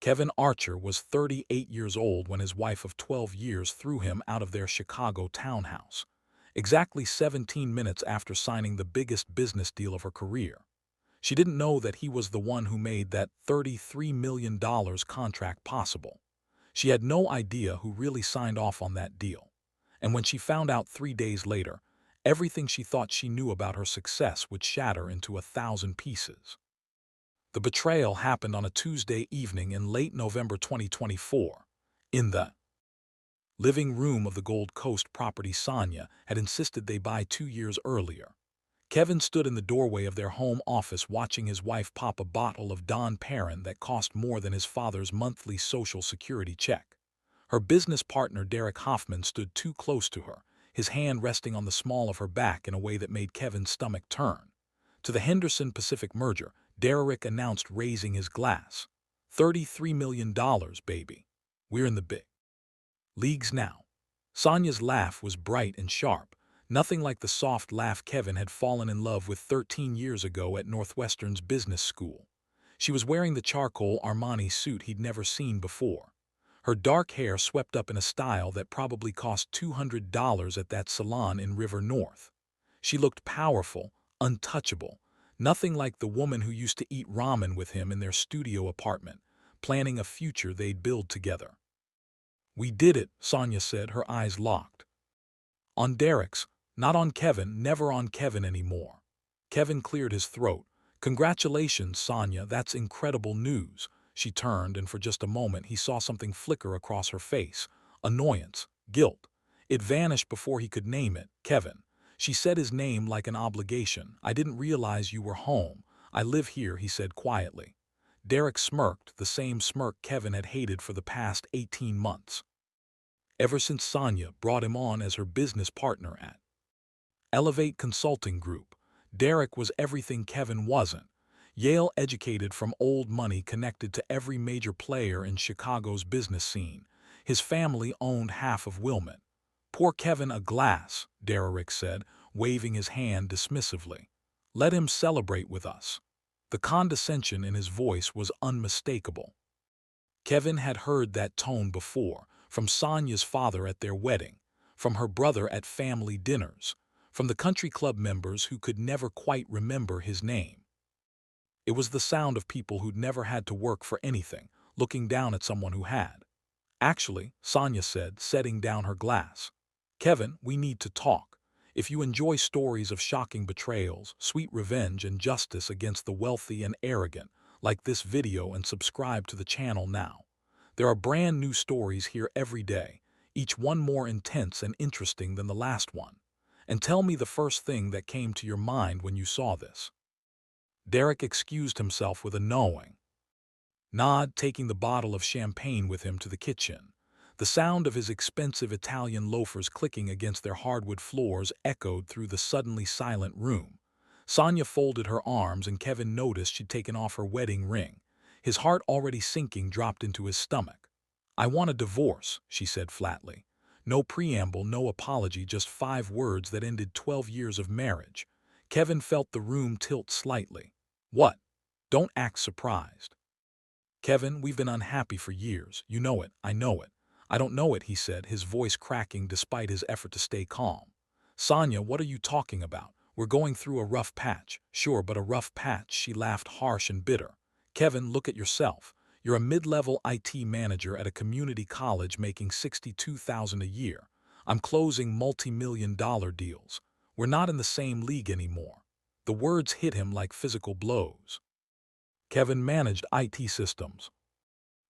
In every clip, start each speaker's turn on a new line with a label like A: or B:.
A: Kevin Archer was 38 years old when his wife of 12 years threw him out of their Chicago townhouse, exactly 17 minutes after signing the biggest business deal of her career. She didn't know that he was the one who made that $33 million contract possible. She had no idea who really signed off on that deal. And when she found out 3 days later, everything she thought she knew about her success would shatter into 1,000 pieces. The betrayal happened on a Tuesday evening in late November 2024. In the living room of the Gold Coast property Sonia had insisted they buy 2 years earlier. Kevin stood in the doorway of their home office watching his wife pop a bottle of Dom Perignon that cost more than his father's monthly Social Security check. Her business partner Derek Hoffman stood too close to her, his hand resting on the small of her back in a way that made Kevin's stomach turn. To the Henderson Pacific merger, Derek announced, raising his glass. $33 million, baby. We're in the big leagues now. Sonia's laugh was bright and sharp, nothing like the soft laugh Kevin had fallen in love with 13 years ago at Northwestern's business school. She was wearing the charcoal Armani suit he'd never seen before. Her dark hair swept up in a style that probably cost $200 at that salon in River North. She looked powerful, untouchable, nothing like the woman who used to eat ramen with him in their studio apartment, planning a future they'd build together. "We did it," Sonia said, her eyes locked. On Derek's, not on Kevin, never on Kevin anymore. Kevin cleared his throat. "Congratulations, Sonia, that's incredible news." She turned, and for just a moment he saw something flicker across her face. Annoyance, guilt. It vanished before he could name it. "Kevin." She said his name like an obligation. "I didn't realize you were home. I live here," he said quietly. Derek smirked, the same smirk Kevin had hated for the past 18 months. Ever since Sonia brought him on as her business partner at Elevate Consulting Group, Derek was everything Kevin wasn't. Yale-educated, from old money, connected to every major player in Chicago's business scene. His family owned half of Wilmot. "Pour Kevin a glass," Derek said, waving his hand dismissively. "Let him celebrate with us." The condescension in his voice was unmistakable. Kevin had heard that tone before, from Sonia's father at their wedding, from her brother at family dinners, from the country club members who could never quite remember his name. It was the sound of people who'd never had to work for anything, looking down at someone who had. "Actually," Sonia said, setting down her glass, "Kevin, we need to talk. If you enjoy stories of shocking betrayals, sweet revenge, and justice against the wealthy and arrogant, like this video and subscribe to the channel now. There are brand new stories here every day, each one more intense and interesting than the last one. And tell me the first thing that came to your mind when you saw this." Derek excused himself with a knowing nod, taking the bottle of champagne with him to the kitchen. The sound of his expensive Italian loafers clicking against their hardwood floors echoed through the suddenly silent room. Sonia folded her arms, and Kevin noticed she'd taken off her wedding ring. His heart, already sinking, dropped into his stomach. "I want a divorce," she said flatly. No preamble, no apology, just 5 words that ended 12 years of marriage. Kevin felt the room tilt slightly. "What? Don't act surprised." "Kevin, we've been unhappy for years. You know it, I know it." "I don't know it," he said, his voice cracking despite his effort to stay calm. "Sonia, what are you talking about? We're going through a rough patch." "Sure, but a rough patch," she laughed, harsh and bitter. "Kevin, look at yourself. You're a mid-level IT manager at a community college making $62,000 a year. I'm closing multi-million-dollar deals. We're not in the same league anymore." The words hit him like physical blows. Kevin managed IT systems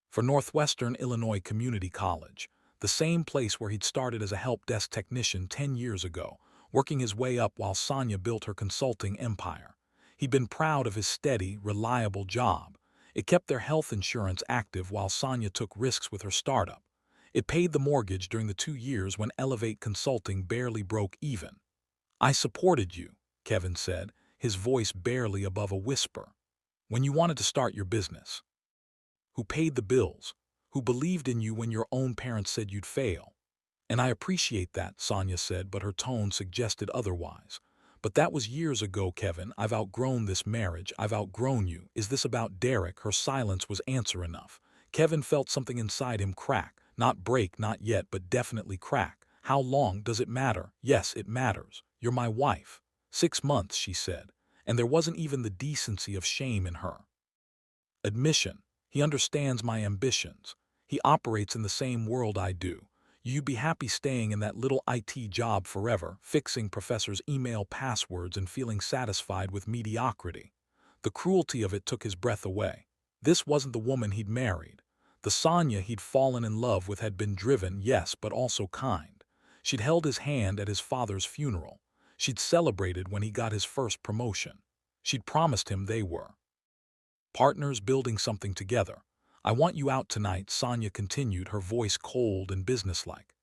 A: for Northwestern Illinois Community College, the same place where he'd started as a help desk technician 10 years ago, working his way up while Sonia built her consulting empire. He'd been proud of his steady, reliable job. It kept their health insurance active while Sonia took risks with her startup. It paid the mortgage during the 2 years when Elevate Consulting barely broke even. "I supported you," Kevin said, his voice barely above a whisper, "when you wanted to start your business. Who paid the bills, who believed in you when your own parents said you'd fail." "And I appreciate that," Sonia said, but her tone suggested otherwise. "But that was years ago, Kevin. I've outgrown this marriage. I've outgrown you." "Is this about Derek?" Her silence was answer enough. Kevin felt something inside him crack. Not break, not yet, but definitely crack. How long does it matter? Yes, it matters. You're my wife. 6 months, she said, and there wasn't even the decency of shame in her admission. He understands my ambitions. He operates in the same world I do. You'd be happy staying in that little IT job forever, fixing professors' email passwords and feeling satisfied with mediocrity. The cruelty of it took his breath away. This wasn't the woman he'd married. The Sonia he'd fallen in love with had been driven, yes, but also kind. She'd held his hand at his father's funeral. She'd celebrated when he got his first promotion. She'd promised him they were partners building something together. I want you out tonight, Sonia continued, her voice cold and businesslike.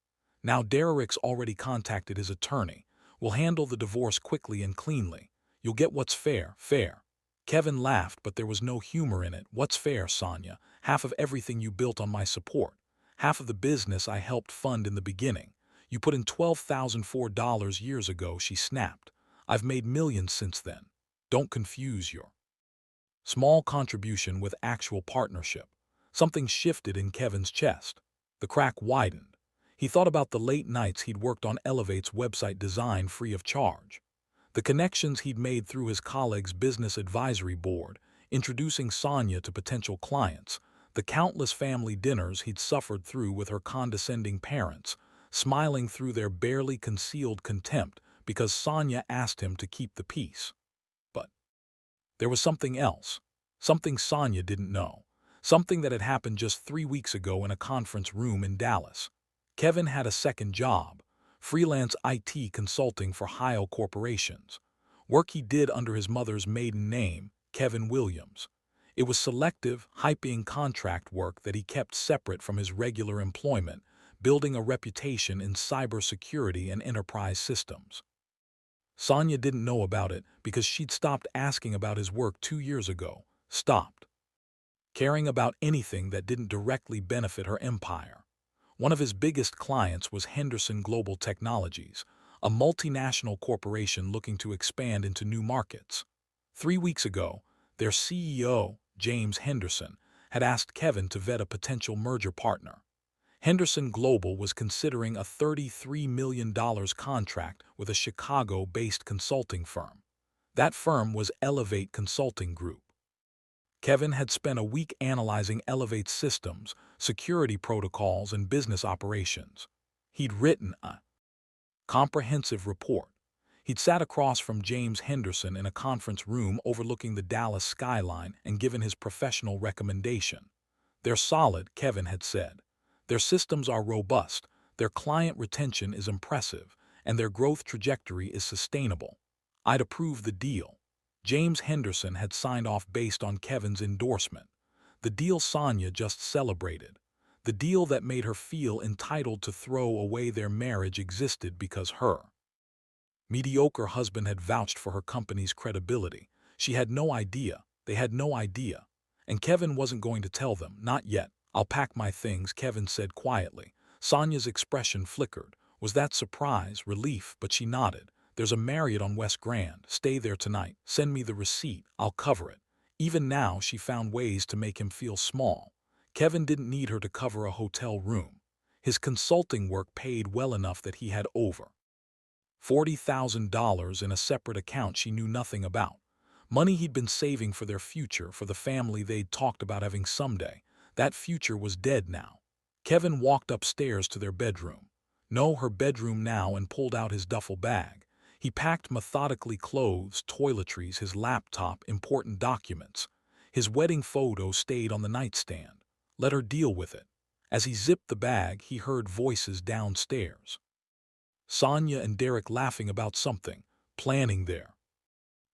A: Now Derek's already contacted his attorney. We'll handle the divorce quickly and cleanly. You'll get what's fair, fair. Kevin laughed, but there was no humor in it. What's fair, Sonia? Half of everything you built on my support. Half of the business I helped fund in the beginning. You put in $12,004 years ago, she snapped. I've made millions since then. Don't confuse your small contribution with actual partnership. Something shifted in Kevin's chest. The crack widened. He thought about the late nights he'd worked on Elevate's website design free of charge, the connections he'd made through his colleague's business advisory board, introducing Sonia to potential clients, the countless family dinners he'd suffered through with her condescending parents, smiling through their barely concealed contempt because Sonia asked him to keep the peace. But there was something else, something Sonia didn't know, something that had happened just 3 weeks ago in a conference room in Dallas. Kevin had a second job, freelance IT consulting for high corporations, work he did under his mother's maiden name, Kevin Williams. It was selective, high-paying contract work that he kept separate from his regular employment, building a reputation in cybersecurity and enterprise systems. Sonia didn't know about it because she'd stopped asking about his work 2 years ago, stopped caring about anything that didn't directly benefit her empire. One of his biggest clients was Henderson Global Technologies, a multinational corporation looking to expand into new markets. 3 weeks ago, their CEO, James Henderson, had asked Kevin to vet a potential merger partner. Henderson Global was considering a $33 million contract with a Chicago-based consulting firm. That firm was Elevate Consulting Group. Kevin had spent a week analyzing Elevate's systems, security protocols, and business operations. He'd written a comprehensive report. He'd sat across from James Henderson in a conference room overlooking the Dallas skyline and given his professional recommendation. They're solid, Kevin had said. Their systems are robust, their client retention is impressive, and their growth trajectory is sustainable. I'd approve the deal. James Henderson had signed off based on Kevin's endorsement. The deal Sonia just celebrated. The deal that made her feel entitled to throw away their marriage existed because her mediocre husband had vouched for her company's credibility. She had no idea. They had no idea. And Kevin wasn't going to tell them, not yet. I'll pack my things, Kevin said quietly. Sonia's expression flickered. Was that surprise, relief? But she nodded. There's a Marriott on West Grand. Stay there tonight. Send me the receipt. I'll cover it. Even now, she found ways to make him feel small. Kevin didn't need her to cover a hotel room. His consulting work paid well enough that he had over $40,000 in a separate account she knew nothing about. Money he'd been saving for their future, for the family they'd talked about having someday. That future was dead now. Kevin walked upstairs to their bedroom. No, her bedroom now, and pulled out his duffel bag. He packed methodically clothes, toiletries, his laptop, important documents. His wedding photo stayed on the nightstand. Let her deal with it. As he zipped the bag, he heard voices downstairs. Sonia and Derek laughing about something, planning their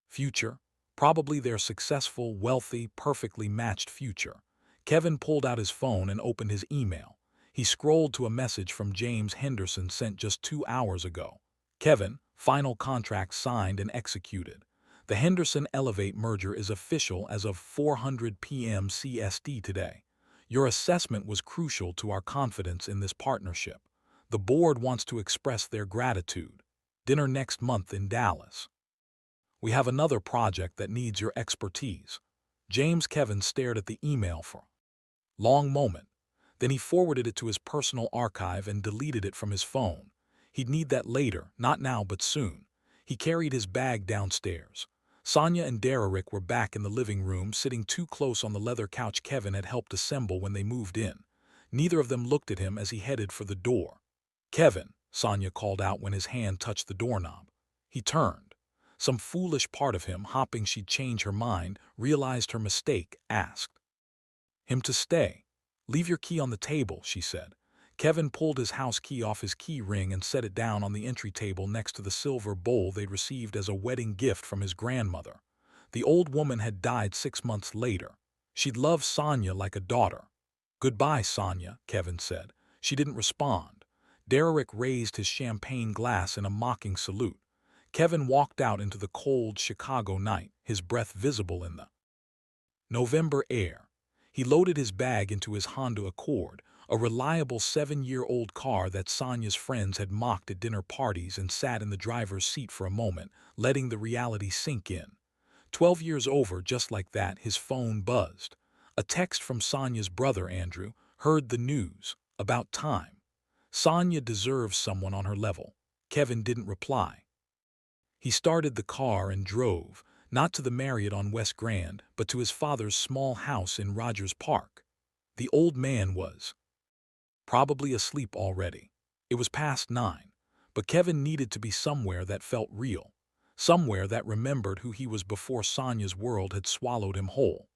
A: future, probably their successful, wealthy, perfectly matched future. Kevin pulled out his phone and opened his email. He scrolled to a message from James Henderson sent just 2 hours ago. Kevin, final contract signed and executed. The Henderson Elevate merger is official as of 4:00 p.m. CST today. Your assessment was crucial to our confidence in this partnership. The board wants to express their gratitude. Dinner next month in Dallas. We have another project that needs your expertise. James. Kevin stared at the email for Long moment. Then he forwarded it to his personal archive and deleted it from his phone. He'd need that later, not now but soon. He carried his bag downstairs. Sonia and Derek were back in the living room, sitting too close on the leather couch Kevin had helped assemble when they moved in. Neither of them looked at him as he headed for the door. "Kevin," Sonia called out when his hand touched the doorknob. He turned. Some foolish part of him, hoping she'd change her mind, realized her mistake, asked him to stay. "Leave your key on the table," she said. Kevin pulled his house key off his key ring and set it down on the entry table next to the silver bowl they'd received as a wedding gift from his grandmother. The old woman had died 6 months later. She'd loved Sonia like a daughter. "Goodbye, Sonia," Kevin said. She didn't respond. Derek raised his champagne glass in a mocking salute. Kevin walked out into the cold Chicago night, his breath visible in the November air. He loaded his bag into his Honda Accord, a reliable 7-year-old car that Sonia's friends had mocked at dinner parties, and sat in the driver's seat for a moment, letting the reality sink in. 12 years over, just like that, his phone buzzed. A text from Sonia's brother, Andrew. "Heard the news. About time. Sonia deserves someone on her level." Kevin didn't reply. He started the car and drove, not to the Marriott on West Grand, but to his father's small house in Rogers Park. The old man was probably asleep already. It was past 9, but Kevin needed to be somewhere that felt real, somewhere that remembered who he was before Sonia's world had swallowed him whole.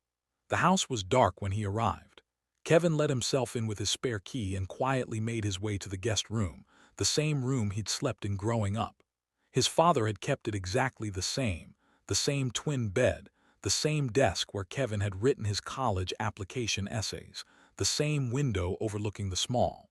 A: The house was dark when he arrived. Kevin let himself in with his spare key and quietly made his way to the guest room, the same room he'd slept in growing up. His father had kept it exactly the same twin bed, the same desk where Kevin had written his college application essays, the same window overlooking the small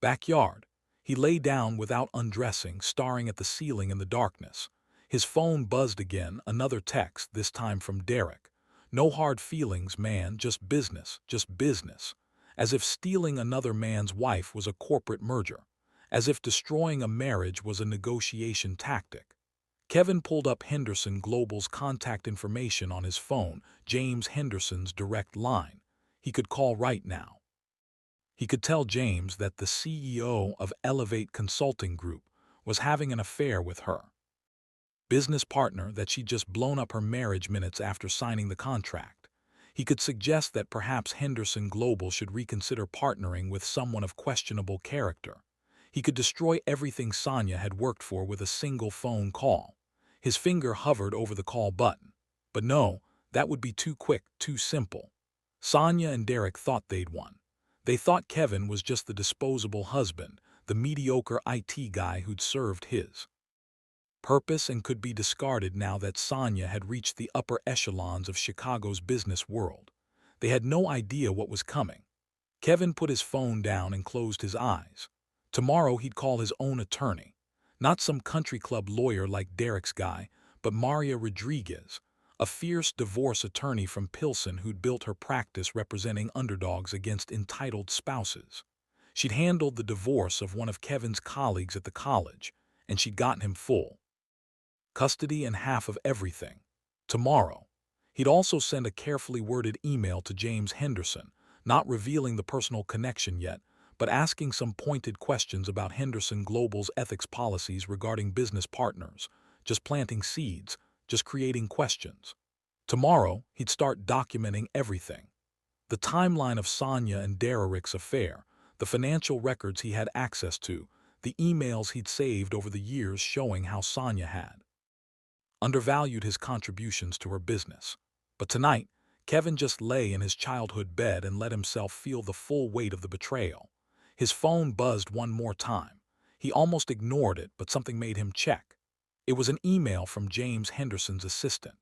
A: backyard. He lay down without undressing, staring at the ceiling in the darkness. His phone buzzed again, another text, this time from Derek. "No hard feelings, man, just business, just business." As if stealing another man's wife was a corporate merger. As if destroying a marriage was a negotiation tactic. Kevin pulled up Henderson Global's contact information on his phone, James Henderson's direct line. He could call right now. He could tell James that the CEO of Elevate Consulting Group was having an affair with her business partner, that she'd just blown up her marriage minutes after signing the contract. He could suggest that perhaps Henderson Global should reconsider partnering with someone of questionable character. He could destroy everything Sonia had worked for with a single phone call. His finger hovered over the call button. But no, that would be too quick, too simple. Sonia and Derek thought they'd won. They thought Kevin was just the disposable husband, the mediocre IT guy who'd served his purpose and could be discarded now that Sonia had reached the upper echelons of Chicago's business world. They had no idea what was coming. Kevin put his phone down and closed his eyes. Tomorrow he'd call his own attorney. Not some country club lawyer like Derek's guy, but Maria Rodriguez, a fierce divorce attorney from Pilsen who'd built her practice representing underdogs against entitled spouses. She'd handled the divorce of one of Kevin's colleagues at the college, and she'd gotten him full custody and half of everything. Tomorrow, he'd also send a carefully worded email to James Henderson, not revealing the personal connection yet, but asking some pointed questions about Henderson Global's ethics policies regarding business partners, just planting seeds, just creating questions. Tomorrow, he'd start documenting everything. The timeline of Sonia and Derek's affair, the financial records he had access to, the emails he'd saved over the years showing how Sonia had undervalued his contributions to her business. But tonight, Kevin just lay in his childhood bed and let himself feel the full weight of the betrayal. His phone buzzed one more time. He almost ignored it, but something made him check. It was an email from James Henderson's assistant.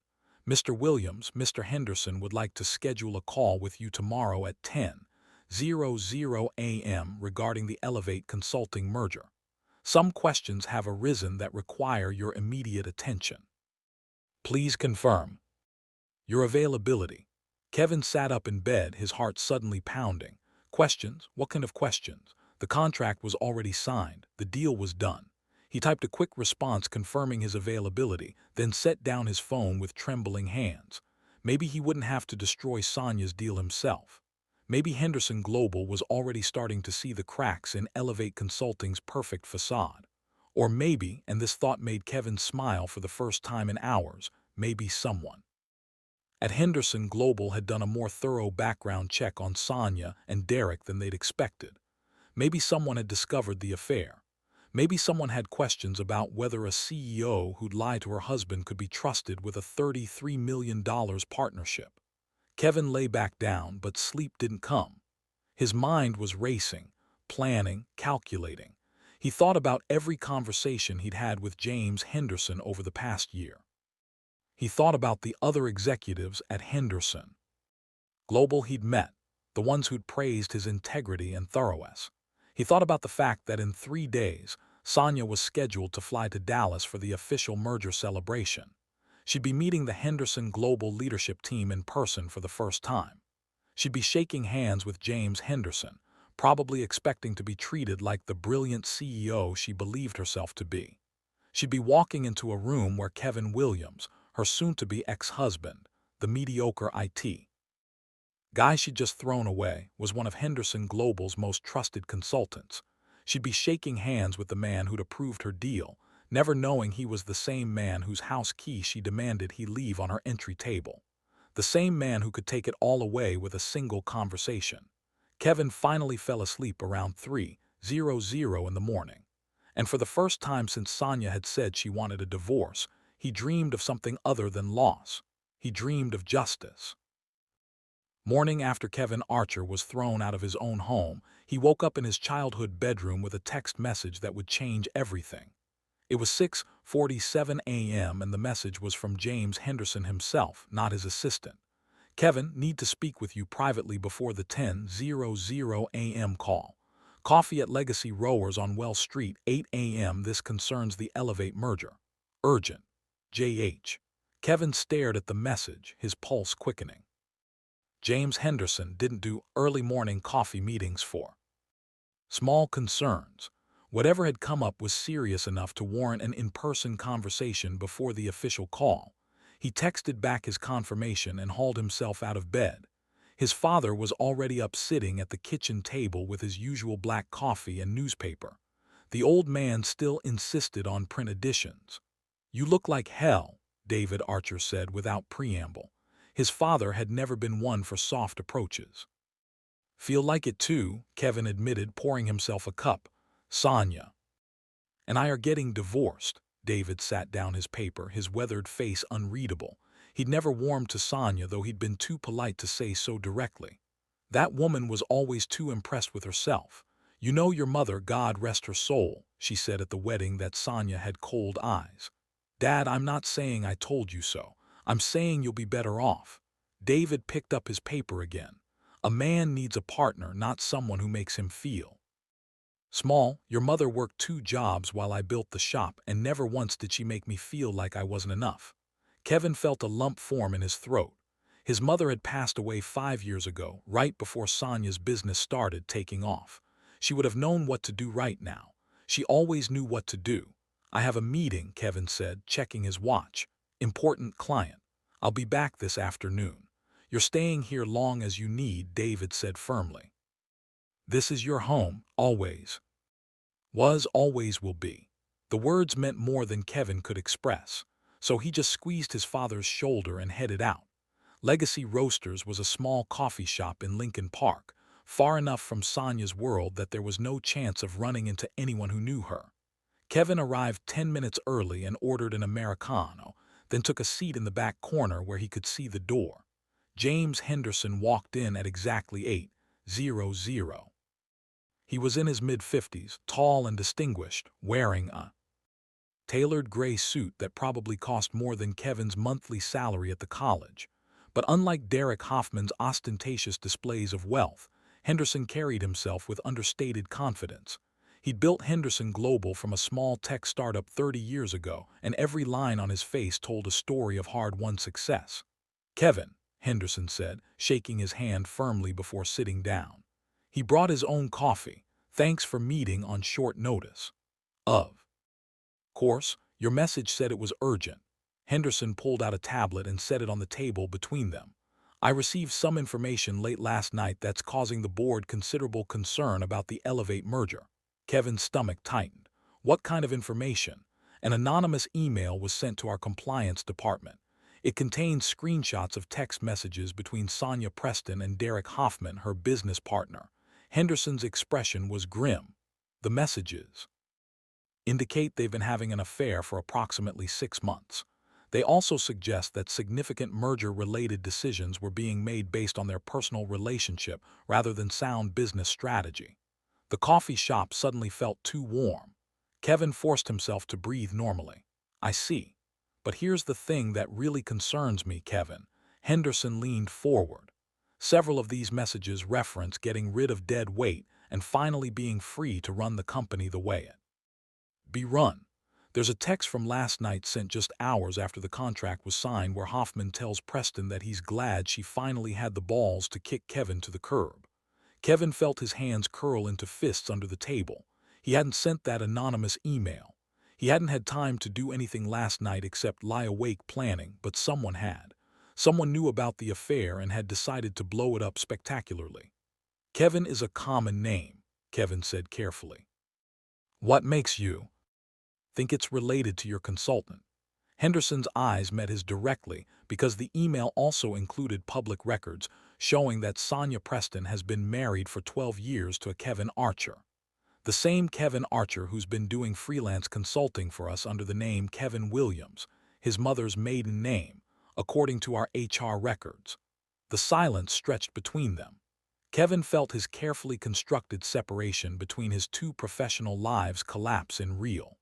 A: "Mr. Williams, Mr. Henderson would like to schedule a call with you tomorrow at 10:00 a.m. regarding the Elevate Consulting merger. Some questions have arisen that require your immediate attention. Please confirm your availability." Kevin sat up in bed, his heart suddenly pounding. Questions? What kind of questions? The contract was already signed. The deal was done. He typed a quick response confirming his availability, then set down his phone with trembling hands. Maybe he wouldn't have to destroy Sonia's deal himself. Maybe Henderson Global was already starting to see the cracks in Elevate Consulting's perfect facade. Or maybe, and this thought made Kevin smile for the first time in hours, maybe someone at Henderson Global had done a more thorough background check on Sonia and Derek than they'd expected. Maybe someone had discovered the affair. Maybe someone had questions about whether a CEO who'd lied to her husband could be trusted with a $33 million partnership. Kevin lay back down, but sleep didn't come. His mind was racing, planning, calculating. He thought about every conversation he'd had with James Henderson over the past year. He thought about the other executives at Henderson Global he'd met, the ones who'd praised his integrity and thoroughness. He thought about the fact that in 3 days, Sonia was scheduled to fly to Dallas for the official merger celebration. She'd be meeting the Henderson Global leadership team in person for the first time. She'd be shaking hands with James Henderson, probably expecting to be treated like the brilliant CEO she believed herself to be. She'd be walking into a room where Kevin Williams, her soon-to-be ex-husband, the mediocre IT guy she'd just thrown away, was one of Henderson Global's most trusted consultants. She'd be shaking hands with the man who'd approved her deal, never knowing he was the same man whose house key she demanded he leave on her entry table. The same man who could take it all away with a single conversation. Kevin finally fell asleep around 3:00 in the morning. And for the first time since Sonia had said she wanted a divorce, he dreamed of something other than loss. He dreamed of justice. Morning after Kevin Archer was thrown out of his own home, he woke up in his childhood bedroom with a text message that would change everything. It was 6:47 a.m. and the message was from James Henderson himself, not his assistant. Kevin, need to speak with you privately before the 10:00 a.m. call. Coffee at Legacy Rowers on Well Street, 8 a.m. This concerns the Elevate merger. Urgent. J.H. Kevin stared at the message, his pulse quickening. James Henderson didn't do early morning coffee meetings for small concerns. Whatever had come up was serious enough to warrant an in-person conversation before the official call. He texted back his confirmation and hauled himself out of bed. His father was already up sitting at the kitchen table with his usual black coffee and newspaper. The old man still insisted on print editions. "You look like hell," David Archer said without preamble. His father had never been one for soft approaches. "Feel like it too," Kevin admitted, pouring himself a cup. "Sonia and I are getting divorced." David sat down his paper, his weathered face unreadable. He'd never warmed to Sonia, though he'd been too polite to say so directly. That woman was always too impressed with herself. "You know your mother, God rest her soul," she said at the wedding that Sonia had cold eyes. "Dad, I'm not saying I told you so. I'm saying you'll be better off." David picked up his paper again. "A man needs a partner, not someone who makes him feel small. Your mother worked 2 jobs while I built the shop, and never once did she make me feel like I wasn't enough." Kevin felt a lump form in his throat. His mother had passed away 5 years ago, right before Sonia's business started taking off. She would have known what to do right now. She always knew what to do. "I have a meeting," Kevin said, checking his watch. "Important client. I'll be back this afternoon." "You're staying here long as you need," David said firmly. "This is your home, always. Was, always will be." The words meant more than Kevin could express, so he just squeezed his father's shoulder and headed out. Legacy Roasters was a small coffee shop in Lincoln Park, far enough from Sonia's world that there was no chance of running into anyone who knew her. Kevin arrived 10 minutes early and ordered an Americano, then took a seat in the back corner where he could see the door. James Henderson walked in at exactly 8:00. He was in his mid-50s, tall and distinguished, wearing a tailored gray suit that probably cost more than Kevin's monthly salary at the college. But unlike Derek Hoffman's ostentatious displays of wealth, Henderson carried himself with understated confidence. He'd built Henderson Global from a small tech startup 30 years ago, and every line on his face told a story of hard-won success. "Kevin," Henderson said, shaking his hand firmly before sitting down. He brought his own coffee. "Thanks for meeting on short notice." "Of course, your message said it was urgent." Henderson pulled out a tablet and set it on the table between them. I received some information late last night that's causing the board considerable concern about the Elevate merger. Kevin's stomach tightened. What kind of information? An anonymous email was sent to our compliance department. It contained screenshots of text messages between Sonia Preston and Derek Hoffman, her business partner. Henderson's expression was grim. The messages indicate they've been having an affair for approximately 6 months. They also suggest that significant merger-related decisions were being made based on their personal relationship rather than sound business strategy. The coffee shop suddenly felt too warm. Kevin forced himself to breathe normally. I see. But here's the thing that really concerns me, Kevin. Henderson leaned forward. Several of these messages reference getting rid of dead weight and finally being free to run the company the way it be run. There's a text from last night sent just hours after the contract was signed where Hoffman tells Preston that he's glad she finally had the balls to kick Kevin to the curb. Kevin felt his hands curl into fists under the table. He hadn't sent that anonymous email. He hadn't had time to do anything last night except lie awake planning, but someone had. Someone knew about the affair and had decided to blow it up spectacularly. Kevin is a common name, Kevin said carefully. What makes you think it's related to your consultant? Henderson's eyes met his directly because the email also included public records showing that Sonia Preston has been married for 12 years to a Kevin Archer. The same Kevin Archer who's been doing freelance consulting for us under the name Kevin Williams, his mother's maiden name, according to our HR records. The silence stretched between them. Kevin felt his carefully constructed separation between his two professional lives collapse in real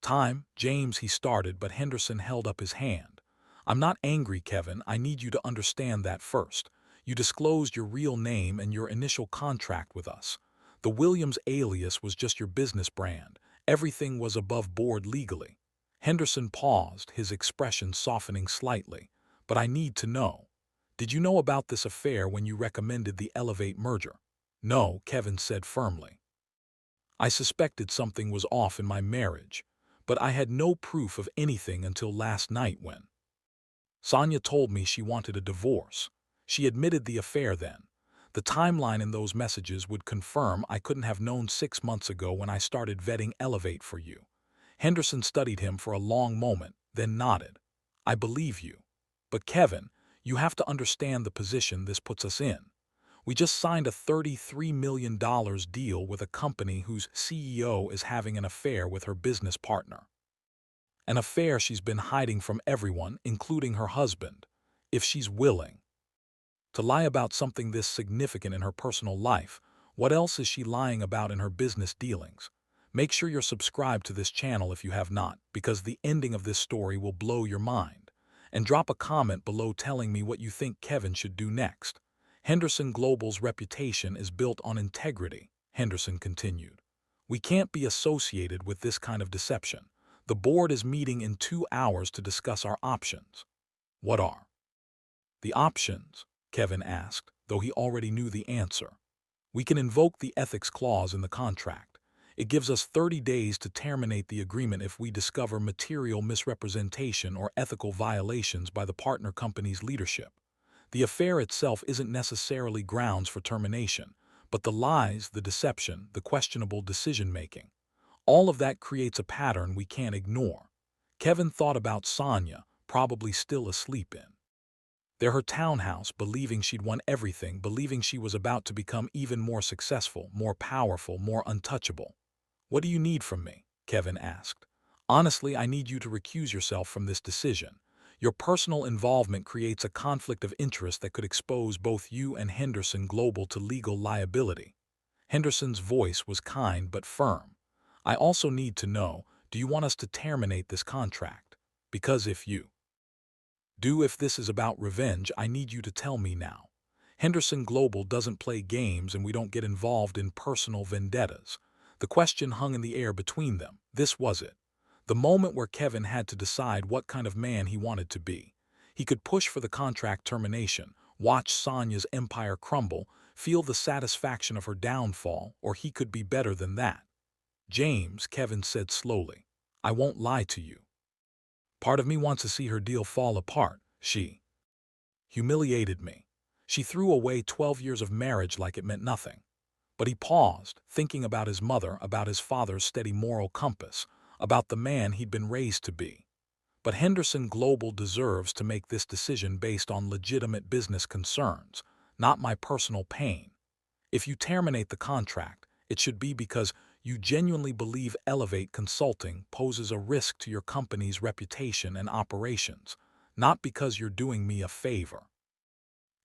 A: time. James, he started, but Henderson held up his hand. I'm not angry, Kevin. I need you to understand that first. You disclosed your real name and your initial contract with us. The Williams alias was just your business brand. Everything was above board legally. Henderson paused, his expression softening slightly. But I need to know. Did you know about this affair when you recommended the Elevate merger? No, Kevin said firmly. I suspected something was off in my marriage, but I had no proof of anything until last night when Sonia told me she wanted a divorce. She admitted the affair then. The timeline in those messages would confirm I couldn't have known 6 months ago when I started vetting Elevate for you. Henderson studied him for a long moment, then nodded. I believe you. But Kevin, you have to understand the position this puts us in. We just signed a $33 million deal with a company whose CEO is having an affair with her business partner. An affair she's been hiding from everyone, including her husband. If she's willing to lie about something this significant in her personal life, what else is she lying about in her business dealings? Make sure you're subscribed to this channel if you have not, because the ending of this story will blow your mind. And drop a comment below telling me what you think Kevin should do next. Henderson Global's reputation is built on integrity, Henderson continued. We can't be associated with this kind of deception. The board is meeting in 2 hours to discuss our options. What are the options? Kevin asked, though he already knew the answer. We can invoke the ethics clause in the contract. It gives us 30 days to terminate the agreement if we discover material misrepresentation or ethical violations by the partner company's leadership. The affair itself isn't necessarily grounds for termination, but the lies, the deception, the questionable decision-making. All of that creates a pattern we can't ignore. Kevin thought about Sonia, probably still asleep in her townhouse, believing she'd won everything, believing she was about to become even more successful, more powerful, more untouchable. What do you need from me? Kevin asked. Honestly, I need you to recuse yourself from this decision. Your personal involvement creates a conflict of interest that could expose both you and Henderson Global to legal liability. Henderson's voice was kind but firm. I also need to know, do you want us to terminate this contract? Because if you do, if this is about revenge, I need you to tell me now. Henderson Global doesn't play games and we don't get involved in personal vendettas. The question hung in the air between them. This was it. The moment where Kevin had to decide what kind of man he wanted to be. He could push for the contract termination, watch Sonia's empire crumble, feel the satisfaction of her downfall, or he could be better than that. James, Kevin said slowly, I won't lie to you. Part of me wants to see her deal fall apart. She humiliated me. She threw away 12 years of marriage like it meant nothing. But he paused, thinking about his mother, about his father's steady moral compass, about the man he'd been raised to be. But Henderson Global deserves to make this decision based on legitimate business concerns, not my personal pain. If you terminate the contract, it should be because you genuinely believe Elevate Consulting poses a risk to your company's reputation and operations, not because you're doing me a favor.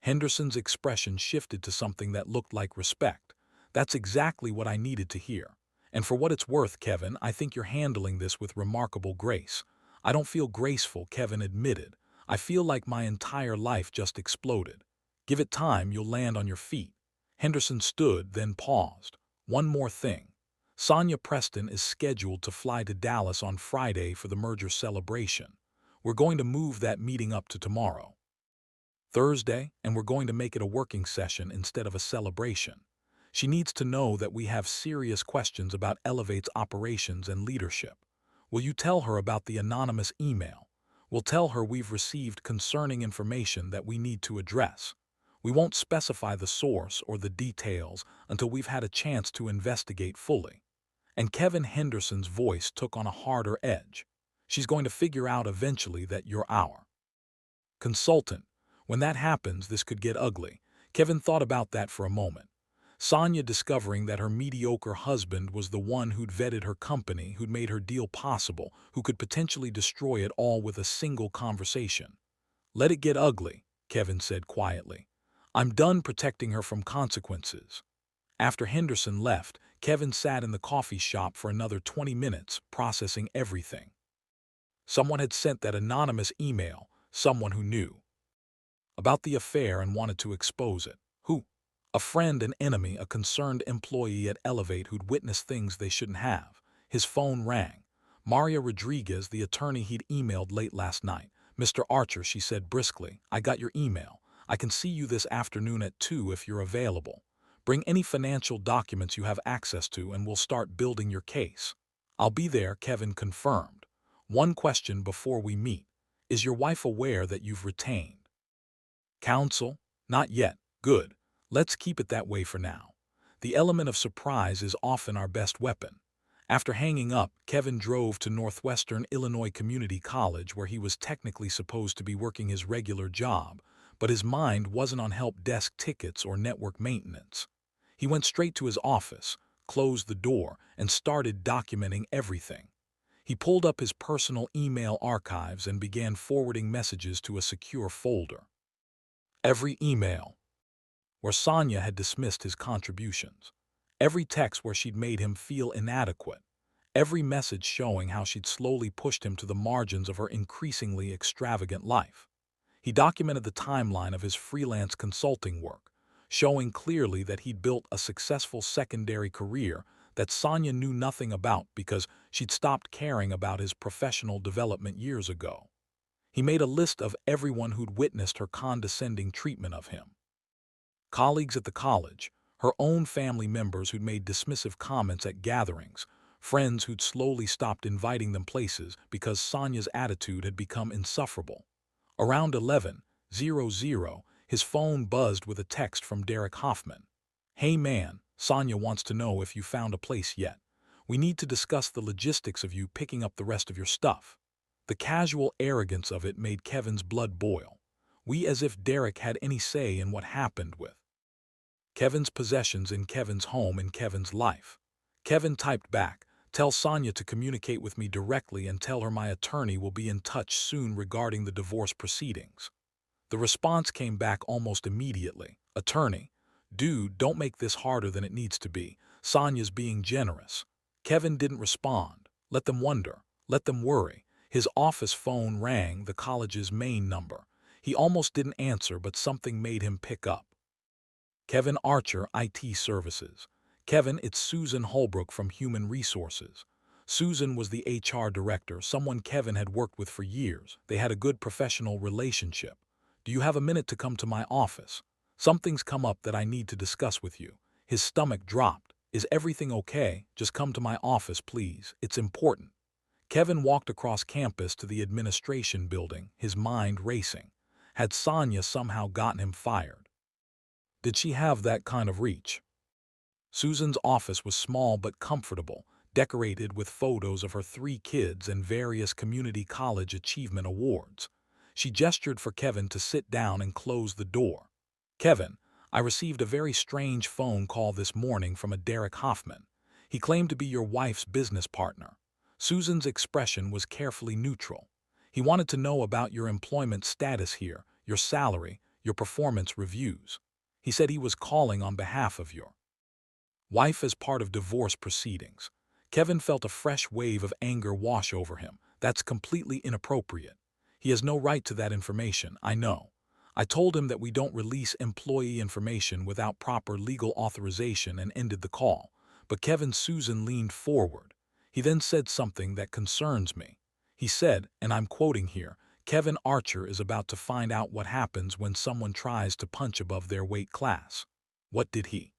A: Henderson's expression shifted to something that looked like respect. That's exactly what I needed to hear. And for what it's worth, Kevin, I think you're handling this with remarkable grace. I don't feel graceful, Kevin admitted. I feel like my entire life just exploded. Give it time, you'll land on your feet. Henderson stood, then paused. One more thing. Sonia Preston is scheduled to fly to Dallas on Friday for the merger celebration. We're going to move that meeting up to tomorrow, Thursday, and we're going to make it a working session instead of a celebration. She needs to know that we have serious questions about Elevate's operations and leadership. Will you tell her about the anonymous email? We'll tell her we've received concerning information that we need to address. We won't specify the source or the details until we've had a chance to investigate fully. And Kevin Henderson's voice took on a harder edge. She's going to figure out eventually that you're our consultant. When that happens, this could get ugly. Kevin thought about that for a moment. Sonia discovering that her mediocre husband was the one who'd vetted her company, who'd made her deal possible, who could potentially destroy it all with a single conversation. Let it get ugly, Kevin said quietly. I'm done protecting her from consequences. After Henderson left, Kevin sat in the coffee shop for another 20 minutes, processing everything. Someone had sent that anonymous email, someone who knew about the affair and wanted to expose it. Who? A friend, an enemy, a concerned employee at Elevate who'd witnessed things they shouldn't have. His phone rang. Maria Rodriguez, the attorney he'd emailed late last night. Mr. Archer, she said briskly, I got your email. I can see you this afternoon at 2 if you're available. Bring any financial documents you have access to and we'll start building your case. I'll be there, Kevin confirmed. One question before we meet. Is your wife aware that you've retained counsel? Not yet. Good. Let's keep it that way for now. The element of surprise is often our best weapon. After hanging up, Kevin drove to Northwestern Illinois Community College where he was technically supposed to be working his regular job, but his mind wasn't on help desk tickets or network maintenance. He went straight to his office, closed the door, and started documenting everything. He pulled up his personal email archives and began forwarding messages to a secure folder. Every email where Sonia had dismissed his contributions. Every text where she'd made him feel inadequate. Every message showing how she'd slowly pushed him to the margins of her increasingly extravagant life. He documented the timeline of his freelance consulting work, showing clearly that he'd built a successful secondary career that Sonia knew nothing about because she'd stopped caring about his professional development years ago. He made a list of everyone who'd witnessed her condescending treatment of him. Colleagues at the college, her own family members who'd made dismissive comments at gatherings, friends who'd slowly stopped inviting them places because Sonia's attitude had become insufferable. Around 11:00, his phone buzzed with a text from Derek Hoffman. Hey man, Sonia wants to know if you found a place yet. We need to discuss the logistics of you picking up the rest of your stuff. The casual arrogance of it made Kevin's blood boil. We as if Derek had any say in what happened with Kevin's possessions in Kevin's home in Kevin's life. Kevin typed back, tell Sonia to communicate with me directly and tell her my attorney will be in touch soon regarding the divorce proceedings. The response came back almost immediately. Attorney, dude, don't make this harder than it needs to be. Sonia's being generous. Kevin didn't respond. Let them wonder. Let them worry. His office phone rang, the college's main number. He almost didn't answer, but something made him pick up. Kevin Archer, IT Services. Kevin, it's Susan Holbrook from Human Resources. Susan was the HR director, someone Kevin had worked with for years. They had a good professional relationship. Do you have a minute to come to my office? Something's come up that I need to discuss with you. His stomach dropped. Is everything okay? Just come to my office, please. It's important. Kevin walked across campus to the administration building, his mind racing. Had Sonia somehow gotten him fired? Did she have that kind of reach? Susan's office was small but comfortable, decorated with photos of her 3 kids and various community college achievement awards. She gestured for Kevin to sit down and close the door. "Kevin, I received a very strange phone call this morning from a Derek Hoffman. He claimed to be your wife's business partner." Susan's expression was carefully neutral. "He wanted to know about your employment status here, your salary, your performance reviews. He said he was calling on behalf of your wife as part of divorce proceedings." Kevin felt a fresh wave of anger wash over him. "That's completely inappropriate. He has no right to that information, I know. I told him that we don't release employee information without proper legal authorization and ended the call." But Susan leaned forward. "He then said something that concerns me. He said, and I'm quoting here, 'Kevin Archer is about to find out what happens when someone tries to punch above their weight class.'" What did he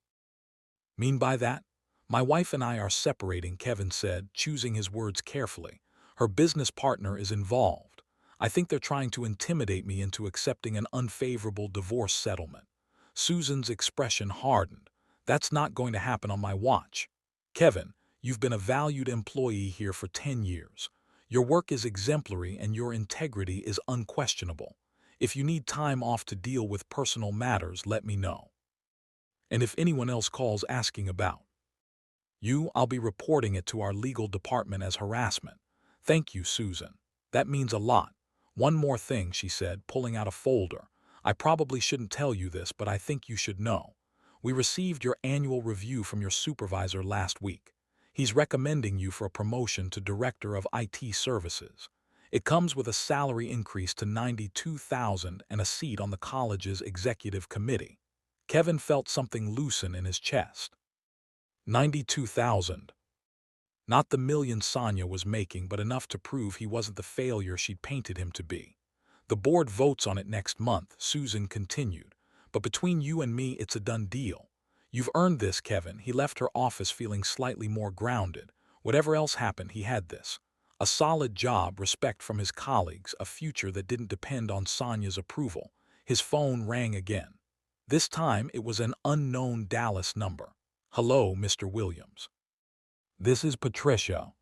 A: mean by that? "My wife and I are separating," Kevin said, choosing his words carefully. "Her business partner is involved. I think they're trying to intimidate me into accepting an unfavorable divorce settlement." Susan's expression hardened. "That's not going to happen on my watch. Kevin, you've been a valued employee here for 10 years. Your work is exemplary and your integrity is unquestionable. If you need time off to deal with personal matters, let me know. And if anyone else calls asking about you, I'll be reporting it to our legal department as harassment." "Thank you, Susan. That means a lot. One more thing," she said, pulling out a folder. "I probably shouldn't tell you this, but I think you should know. We received your annual review from your supervisor last week. He's recommending you for a promotion to Director of IT Services. It comes with a salary increase to $92,000 and a seat on the college's executive committee." Kevin felt something loosen in his chest. 92,000. Not the million Sonia was making, but enough to prove he wasn't the failure she'd painted him to be. "The board votes on it next month," Susan continued. "But between you and me, it's a done deal. You've earned this, Kevin." He left her office feeling slightly more grounded. Whatever else happened, he had this: a solid job, respect from his colleagues, a future that didn't depend on Sonia's approval. His phone rang again. This time it was an unknown Dallas number. "Hello, Mr. Williams. This is Patricia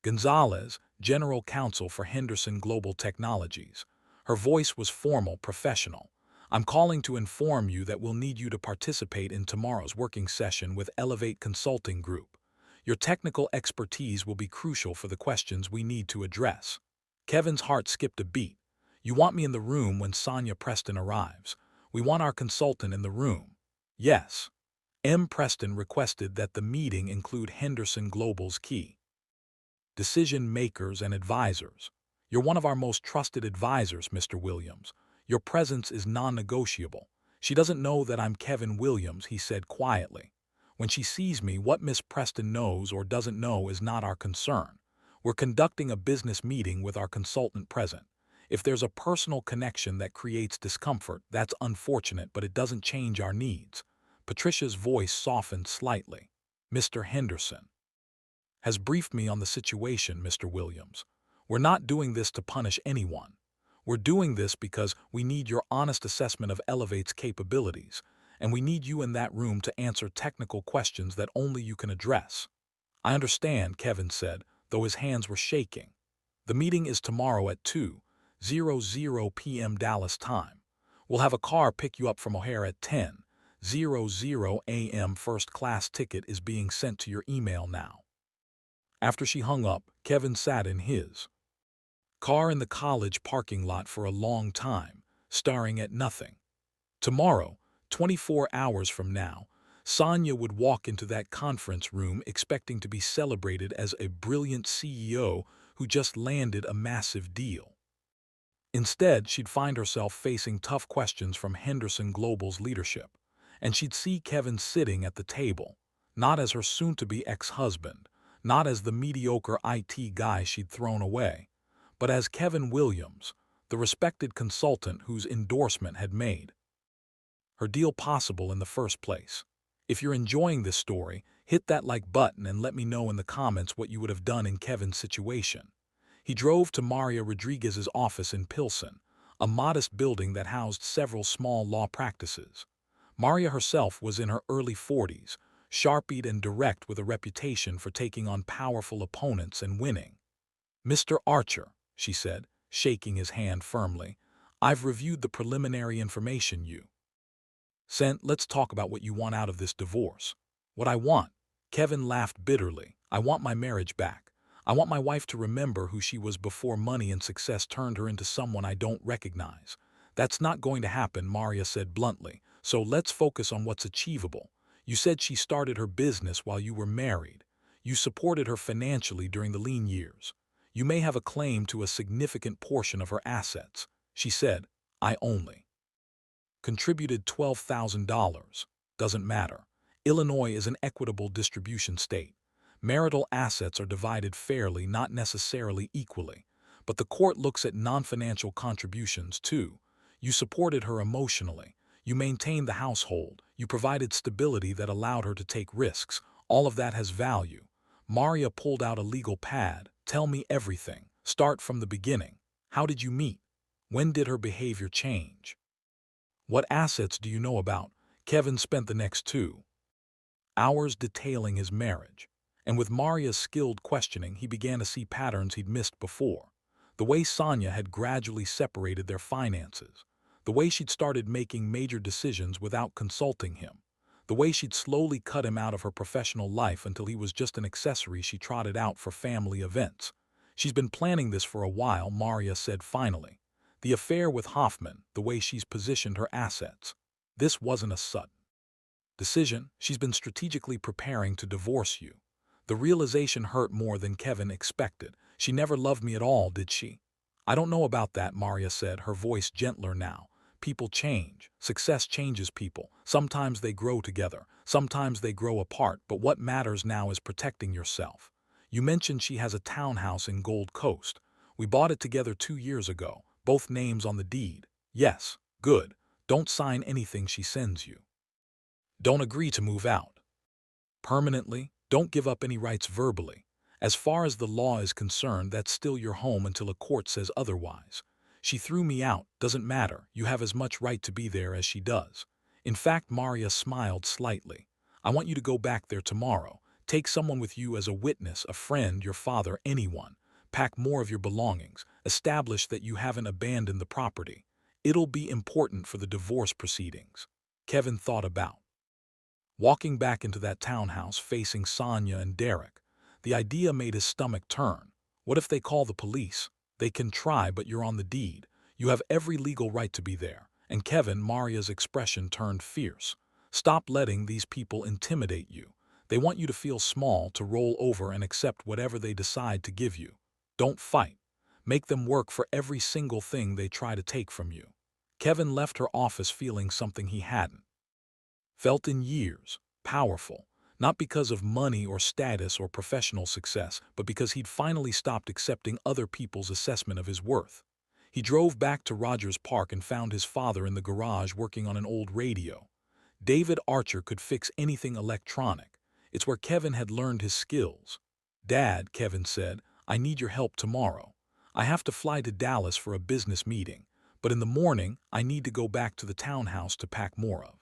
A: Gonzalez, General Counsel for Henderson Global Technologies." Her voice was formal, professional. "I'm calling to inform you that we'll need you to participate in tomorrow's working session with Elevate Consulting Group. Your technical expertise will be crucial for the questions we need to address." Kevin's heart skipped a beat. "You want me in the room when Sonia Preston arrives? We want our consultant in the room." "Yes." M. Preston requested that the meeting include Henderson Global's key decision makers and advisors. "You're one of our most trusted advisors, Mr. Williams. Your presence is non-negotiable." "She doesn't know that I'm Kevin Williams," he said quietly. "When she sees me, what Miss Preston knows or doesn't know is not our concern. We're conducting a business meeting with our consultant present. If there's a personal connection that creates discomfort, that's unfortunate, but it doesn't change our needs." Patricia's voice softened slightly. "Mr. Henderson has briefed me on the situation, Mr. Williams. We're not doing this to punish anyone. We're doing this because we need your honest assessment of Elevate's capabilities, and we need you in that room to answer technical questions that only you can address." "I understand," Kevin said, though his hands were shaking. "The meeting is tomorrow at 2:00 p.m. Dallas time. We'll have a car pick you up from O'Hare at 10:00 a.m. First-class ticket is being sent to your email now." After she hung up, Kevin sat in his car in the college parking lot for a long time, staring at nothing. Tomorrow, 24 hours from now, Sonia would walk into that conference room expecting to be celebrated as a brilliant CEO who just landed a massive deal. Instead, she'd find herself facing tough questions from Henderson Global's leadership, and she'd see Kevin sitting at the table, not as her soon-to-be ex-husband, not as the mediocre IT guy she'd thrown away, but as Kevin Williams, the respected consultant whose endorsement had made her deal possible in the first place. If you're enjoying this story, hit that like button and let me know in the comments what you would have done in Kevin's situation. He drove to Maria Rodriguez's office in Pilsen, a modest building that housed several small law practices. Maria herself was in her early 40s, sharp-eyed and direct with a reputation for taking on powerful opponents and winning. "Mr. Archer," she said, shaking his hand firmly, "I've reviewed the preliminary information you sent. Let's talk about what you want out of this divorce." "What I want?" Kevin laughed bitterly. "I want my marriage back. I want my wife to remember who she was before money and success turned her into someone I don't recognize." "That's not going to happen," Maria said bluntly, "so let's focus on what's achievable. You said she started her business while you were married. You supported her financially during the lean years. You may have a claim to a significant portion of her assets." She said, "I only contributed $12,000. Doesn't matter. Illinois is an equitable distribution state. Marital assets are divided fairly, not necessarily equally. But the court looks at non-financial contributions, too. You supported her emotionally. You maintained the household. You provided stability that allowed her to take risks. All of that has value." Maria pulled out a legal pad. "Tell me everything. Start from the beginning. How did you meet? When did her behavior change? What assets do you know about?" Kevin spent the next 2 hours detailing his marriage. And with Maria's skilled questioning, he began to see patterns he'd missed before. The way Sonia had gradually separated their finances. The way she'd started making major decisions without consulting him. The way she'd slowly cut him out of her professional life until he was just an accessory she trotted out for family events. "She's been planning this for a while," Maria said finally. "The affair with Hoffman, the way she's positioned her assets. This wasn't a sudden decision. She's been strategically preparing to divorce you." The realization hurt more than Kevin expected. "She never loved me at all, did she?" "I don't know about that," Maria said, her voice gentler now. "People change. Success changes people. Sometimes they grow together. Sometimes they grow apart. But what matters now is protecting yourself. You mentioned she has a townhouse in Gold Coast. We bought it together 2 years ago. Both names on the deed." "Yes. Good. Don't sign anything she sends you. Don't agree to move out permanently. Don't give up any rights verbally. As far as the law is concerned, that's still your home until a court says otherwise. She threw me out. Doesn't matter. You have as much right to be there as she does." In fact, Maria smiled slightly. "I want you to go back there tomorrow. Take someone with you as a witness, a friend, your father, anyone. Pack more of your belongings. Establish that you haven't abandoned the property. It'll be important for the divorce proceedings." Kevin thought about walking back into that townhouse facing Sonia and Derek. The idea made his stomach turn. What if they call the police? "They can try, but you're on the deed. You have every legal right to be there." And Kevin, Maria's expression turned fierce. "Stop letting these people intimidate you. They want you to feel small, to roll over and accept whatever they decide to give you. Don't fight. Make them work for every single thing they try to take from you." Kevin left her office feeling something he hadn't felt in years. Powerful. Not because of money or status or professional success, but because he'd finally stopped accepting other people's assessment of his worth. He drove back to Rogers Park and found his father in the garage working on an old radio. David Archer could fix anything electronic. It's where Kevin had learned his skills. "Dad," Kevin said, "I need your help tomorrow. I have to fly to Dallas for a business meeting, but in the morning I need to go back to the townhouse to pack more of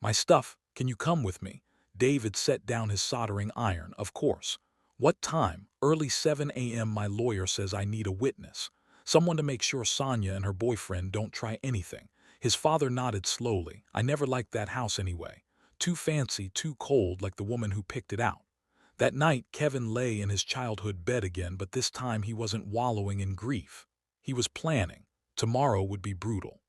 A: my stuff. Can you come with me?" David set down his soldering iron. "Of course." "What time?" "Early 7 a.m. My lawyer says I need a witness. Someone to make sure Sonia and her boyfriend don't try anything." His father nodded slowly. "I never liked that house anyway. Too fancy, too cold, like the woman who picked it out." That night, Kevin lay in his childhood bed again, but this time he wasn't wallowing in grief. He was planning. Tomorrow would be brutal.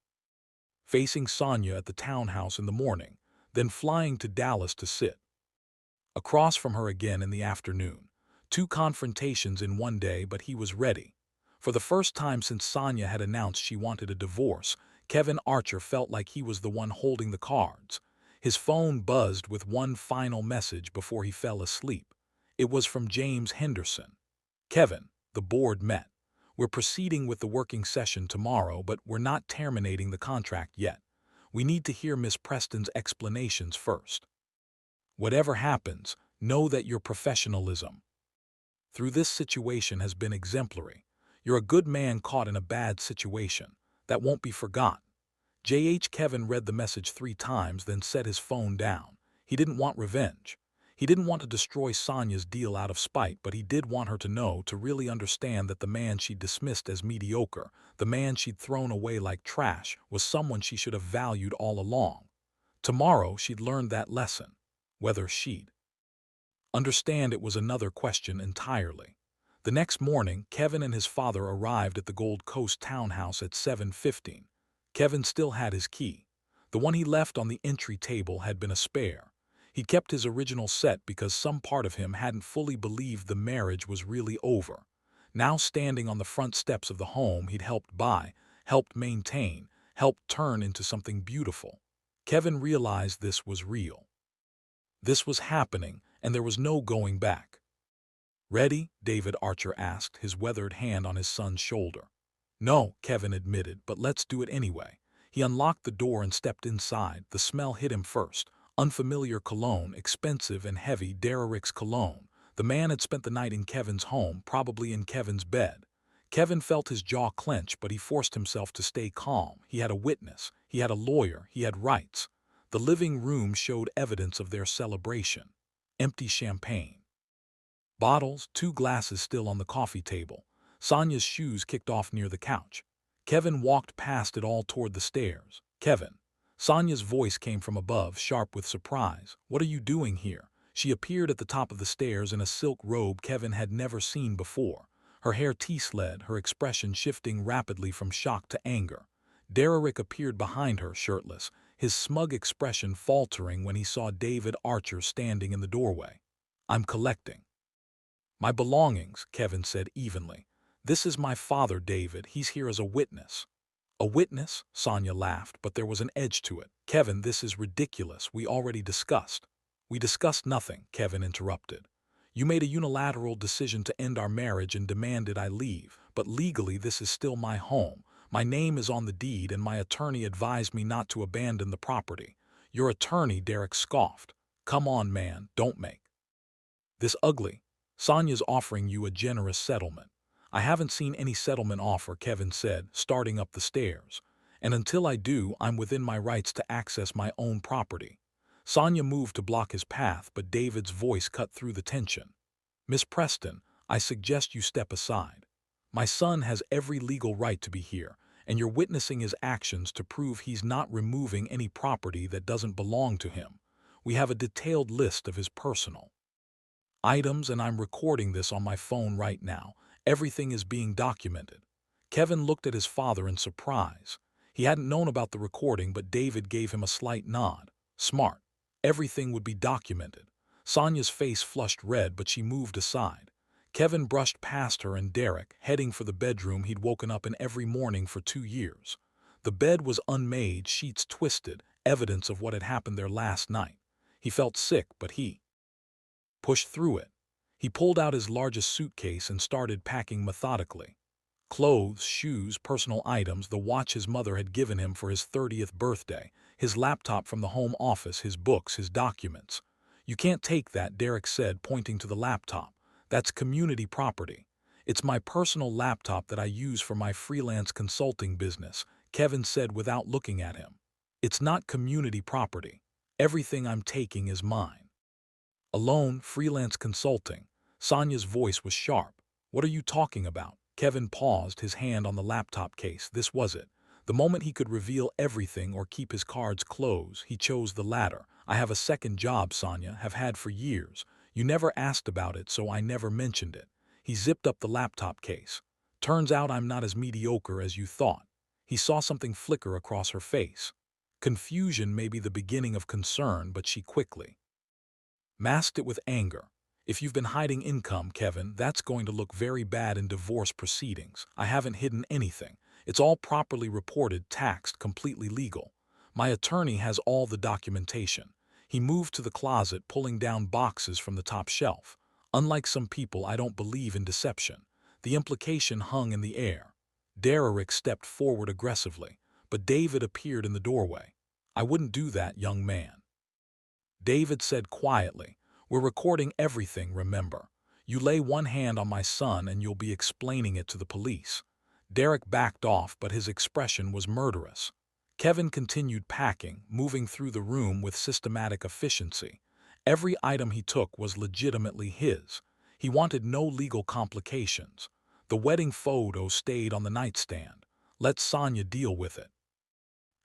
A: Facing Sonia at the townhouse in the morning, then flying to Dallas to sit across from her again in the afternoon. 2 confrontations in one day, but he was ready. For the first time since Sonia had announced she wanted a divorce, Kevin Archer felt like he was the one holding the cards. His phone buzzed with one final message before he fell asleep. It was from James Henderson. "Kevin, the board met. We're proceeding with the working session tomorrow, but we're not terminating the contract yet. We need to hear Miss Preston's explanations first. Whatever happens, know that your professionalism through this situation has been exemplary. You're a good man caught in a bad situation. That won't be forgot. Kevin read the message 3 times, then set his phone down. He didn't want revenge. He didn't want to destroy Sonia's deal out of spite, but he did want her to know, to really understand, that the man she'd dismissed as mediocre, the man she'd thrown away like trash, was someone she should have valued all along. Tomorrow she'd learn that lesson. Whether she'd understand it was another question entirely. The next morning, Kevin and his father arrived at the Gold Coast townhouse at 7:15. Kevin still had his key. The one he left on the entry table had been a spare. He'd kept his original set because some part of him hadn't fully believed the marriage was really over. Now, standing on the front steps of the home he'd helped buy, helped maintain, helped turn into something beautiful, Kevin realized this was real. This was happening, and there was no going back. "Ready?" David Archer asked, his weathered hand on his son's shoulder. "No," Kevin admitted, "but let's do it anyway." He unlocked the door and stepped inside. The smell hit him first. Unfamiliar cologne, expensive and heavy Derrick's cologne. The man had spent the night in Kevin's home, probably in Kevin's bed. Kevin felt his jaw clench, but he forced himself to stay calm. He had a witness. He had a lawyer. He had rights. The living room showed evidence of their celebration. Empty champagne bottles, 2 glasses still on the coffee table. Sonia's shoes kicked off near the couch. Kevin walked past it all toward the stairs. "Kevin." Sonia's voice came from above, sharp with surprise. "What are you doing here?" She appeared at the top of the stairs in a silk robe Kevin had never seen before. Her hair T-sled, her expression shifting rapidly from shock to anger. Derrick appeared behind her, shirtless, his smug expression faltering when he saw David Archer standing in the doorway. "I'm collecting my belongings," Kevin said evenly. "This is my father, David. He's here as a witness." "A witness?" Sonia laughed, but there was an edge to it. "Kevin, this is ridiculous. We already discussed." "We discussed nothing," Kevin interrupted. "You made a unilateral decision to end our marriage and demanded I leave, but legally this is still my home. My name is on the deed, and my attorney advised me not to abandon the property." "Your attorney?" Derrick scoffed. "Come on, man, don't make this ugly. Sonia's offering you a generous settlement." "I haven't seen any settlement offer," Kevin said, starting up the stairs. "And until I do, I'm within my rights to access my own property." Sonia moved to block his path, but David's voice cut through the tension. "Miss Preston, I suggest you step aside. My son has every legal right to be here, and you're witnessing his actions to prove he's not removing any property that doesn't belong to him. We have a detailed list of his personal items, and I'm recording this on my phone right now. Everything is being documented." Kevin looked at his father in surprise. He hadn't known about the recording, but David gave him a slight nod. "Smart. Everything would be documented." Sonia's face flushed red, but she moved aside. Kevin brushed past her and Derrick, heading for the bedroom he'd woken up in every morning for 2 years. The bed was unmade, sheets twisted, evidence of what had happened there last night. He felt sick, but he pushed through it. He pulled out his largest suitcase and started packing methodically. Clothes, shoes, personal items, the watch his mother had given him for his 30th birthday, his laptop from the home office, his books, his documents. "You can't take that," Derrick said, pointing to the laptop. "That's community property." "It's my personal laptop that I use for my freelance consulting business," Kevin said without looking at him. "It's not community property. Everything I'm taking is mine." "Alone, freelance consulting." Sonia's voice was sharp. "What are you talking about?" Kevin paused, his hand on the laptop case. This was it. The moment he could reveal everything or keep his cards close, he chose the latter. "I have a second job, Sonia, have had for years. You never asked about it, so I never mentioned it." He zipped up the laptop case. "Turns out I'm not as mediocre as you thought." He saw something flicker across her face. Confusion may be the beginning of concern, but she quickly masked it with anger. "If you've been hiding income, Kevin, that's going to look very bad in divorce proceedings. I haven't hidden anything. It's all properly reported, taxed, completely legal. My attorney has all the documentation." He moved to the closet, pulling down boxes from the top shelf. "Unlike some people, I don't believe in deception." The implication hung in the air. Derrick stepped forward aggressively, but David appeared in the doorway. "I wouldn't do that, young man," David said quietly. "We're recording everything, remember. You lay one hand on my son and you'll be explaining it to the police." Derek backed off, but his expression was murderous. Kevin continued packing, moving through the room with systematic efficiency. Every item he took was legitimately his. He wanted no legal complications. The wedding photo stayed on the nightstand. Let Sonia deal with it.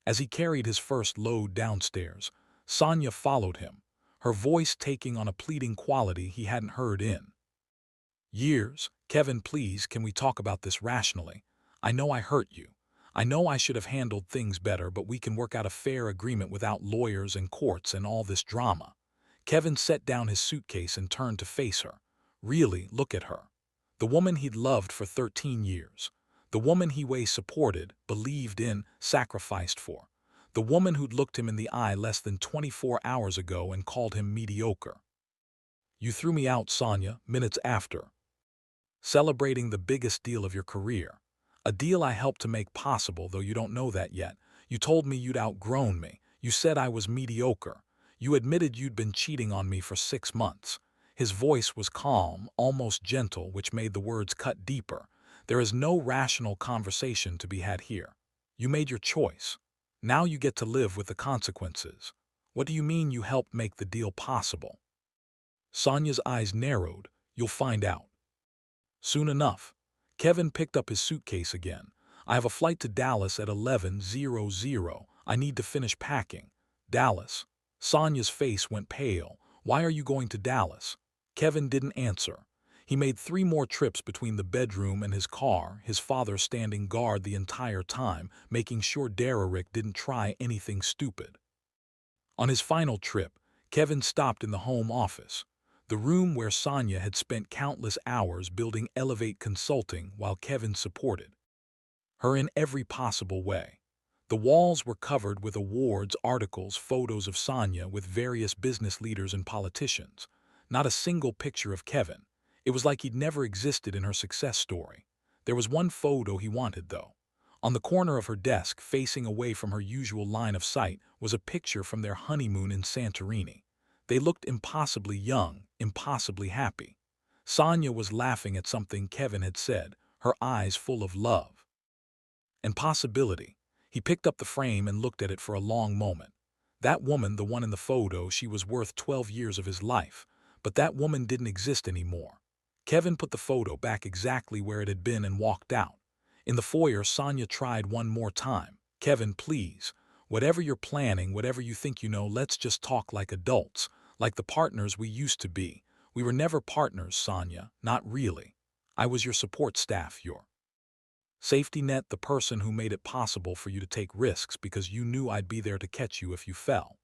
A: As he carried his first load downstairs, Sonia followed him, her voice taking on a pleading quality he hadn't heard in years. "Kevin, please, can we talk about this rationally? I know I hurt you. I know I should have handled things better, but we can work out a fair agreement without lawyers and courts and all this drama." Kevin set down his suitcase and turned to face her. Really, look at her. The woman he'd loved for 13 years. The woman he way supported, believed in, sacrificed for. The woman who'd looked him in the eye less than 24 hours ago and called him mediocre. "You threw me out, Sonia, minutes after. Celebrating the biggest deal of your career. A deal I helped to make possible, though you don't know that yet. You told me you'd outgrown me. You said I was mediocre. You admitted you'd been cheating on me for 6 months." His voice was calm, almost gentle, which made the words cut deeper. "There is no rational conversation to be had here. You made your choice. Now you get to live with the consequences. What do you mean you helped make the deal possible?" Sonia's eyes narrowed. "You'll find out soon enough." Kevin picked up his suitcase again. "I have a flight to Dallas at 11:00. I need to finish packing." "Dallas?" Sonia's face went pale. "Why are you going to Dallas?" Kevin didn't answer. He made 3 more trips between the bedroom and his car, his father standing guard the entire time, making sure Derek didn't try anything stupid. On his final trip, Kevin stopped in the home office, the room where Sonia had spent countless hours building Elevate Consulting while Kevin supported her in every possible way. The walls were covered with awards, articles, photos of Sonia with various business leaders and politicians. Not a single picture of Kevin. It was like he'd never existed in her success story. There was one photo he wanted, though. On the corner of her desk, facing away from her usual line of sight, was a picture from their honeymoon in Santorini. They looked impossibly young, impossibly happy. Sonia was laughing at something Kevin had said, her eyes full of love and possibility. He picked up the frame and looked at it for a long moment. That woman, the one in the photo, she was worth 12 years of his life. But that woman didn't exist anymore. Kevin put the photo back exactly where it had been and walked out. In the foyer, Sonia tried one more time. "Kevin, please. Whatever you're planning, whatever you think you know, let's just talk like adults, like the partners we used to be. We were never partners, Sonia, not really. I was your support staff, your safety net, the person who made it possible for you to take risks because you knew I'd be there to catch you if you fell."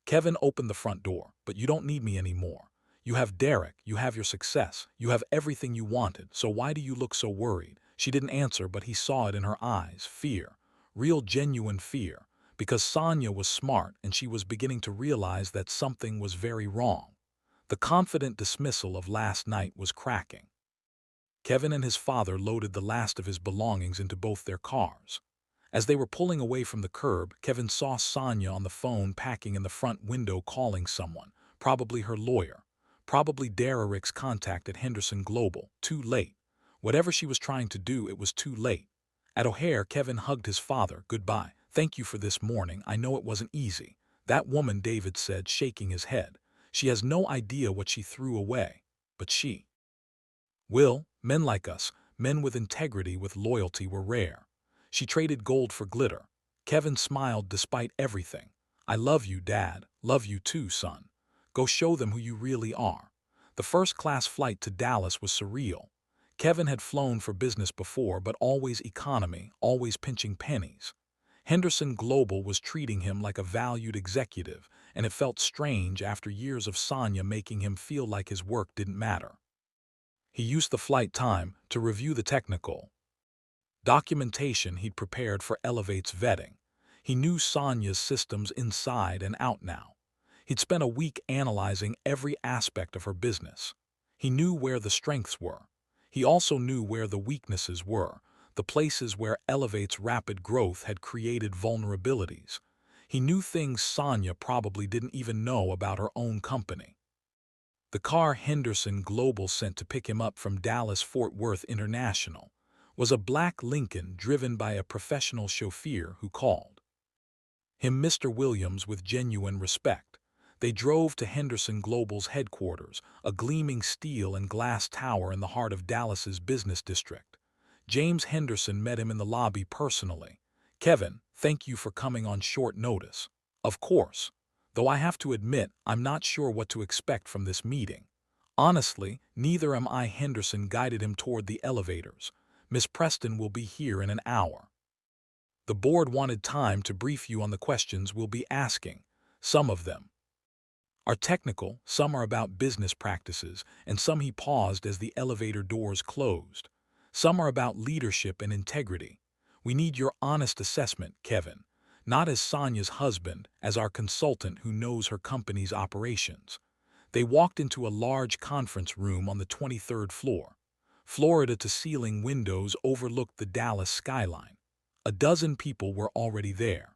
A: Kevin opened the front door. "But you don't need me anymore. You have Derek, you have your success, you have everything you wanted, so why do you look so worried?" She didn't answer, but he saw it in her eyes, fear, real genuine fear, because Sonia was smart and she was beginning to realize that something was very wrong. The confident dismissal of last night was cracking. Kevin and his father loaded the last of his belongings into both their cars. As they were pulling away from the curb, Kevin saw Sonia on the phone packing in the front window calling someone, probably her lawyer, probably Derek's contact at Henderson Global. Too late. Whatever she was trying to do, it was too late. At O'Hare, Kevin hugged his father. "Goodbye. Thank you for this morning. I know it wasn't easy." "That woman," David said, shaking his head. "She has no idea what she threw away. But she will." Men like us, men with integrity, with loyalty, were rare. She traded gold for glitter. Kevin smiled despite everything. "I love you, Dad. Love you too, son. Go show them who you really are." The first-class flight to Dallas was surreal. Kevin had flown for business before, but always economy, always pinching pennies. Henderson Global was treating him like a valued executive, and it felt strange after years of Sonia making him feel like his work didn't matter. He used the flight time to review the technical documentation he'd prepared for Elevate's vetting. He knew Sonia's systems inside and out now. He'd spent a week analyzing every aspect of her business. He knew where the strengths were. He also knew where the weaknesses were, the places where Elevate's rapid growth had created vulnerabilities. He knew things Sonia probably didn't even know about her own company. The car Henderson Global sent to pick him up from Dallas Fort Worth International was a black Lincoln driven by a professional chauffeur who called him Mr. Williams with genuine respect. They drove to Henderson Global's headquarters, a gleaming steel and glass tower in the heart of Dallas's business district. James Henderson met him in the lobby personally. "Kevin, thank you for coming on short notice." "Of course. Though I have to admit, I'm not sure what to expect from this meeting." "Honestly, neither am I." Henderson guided him toward the elevators. "Miss Preston will be here in an hour. The board wanted time to brief you on the questions we'll be asking. Some of them are technical, some are about business practices, and some." He paused as the elevator doors closed. "Some are about leadership and integrity. We need your honest assessment, Kevin, not as Sonia's husband, as our consultant who knows her company's operations." They walked into a large conference room on the 23rd floor. Florida-to-ceiling windows overlooked the Dallas skyline. A dozen people were already there.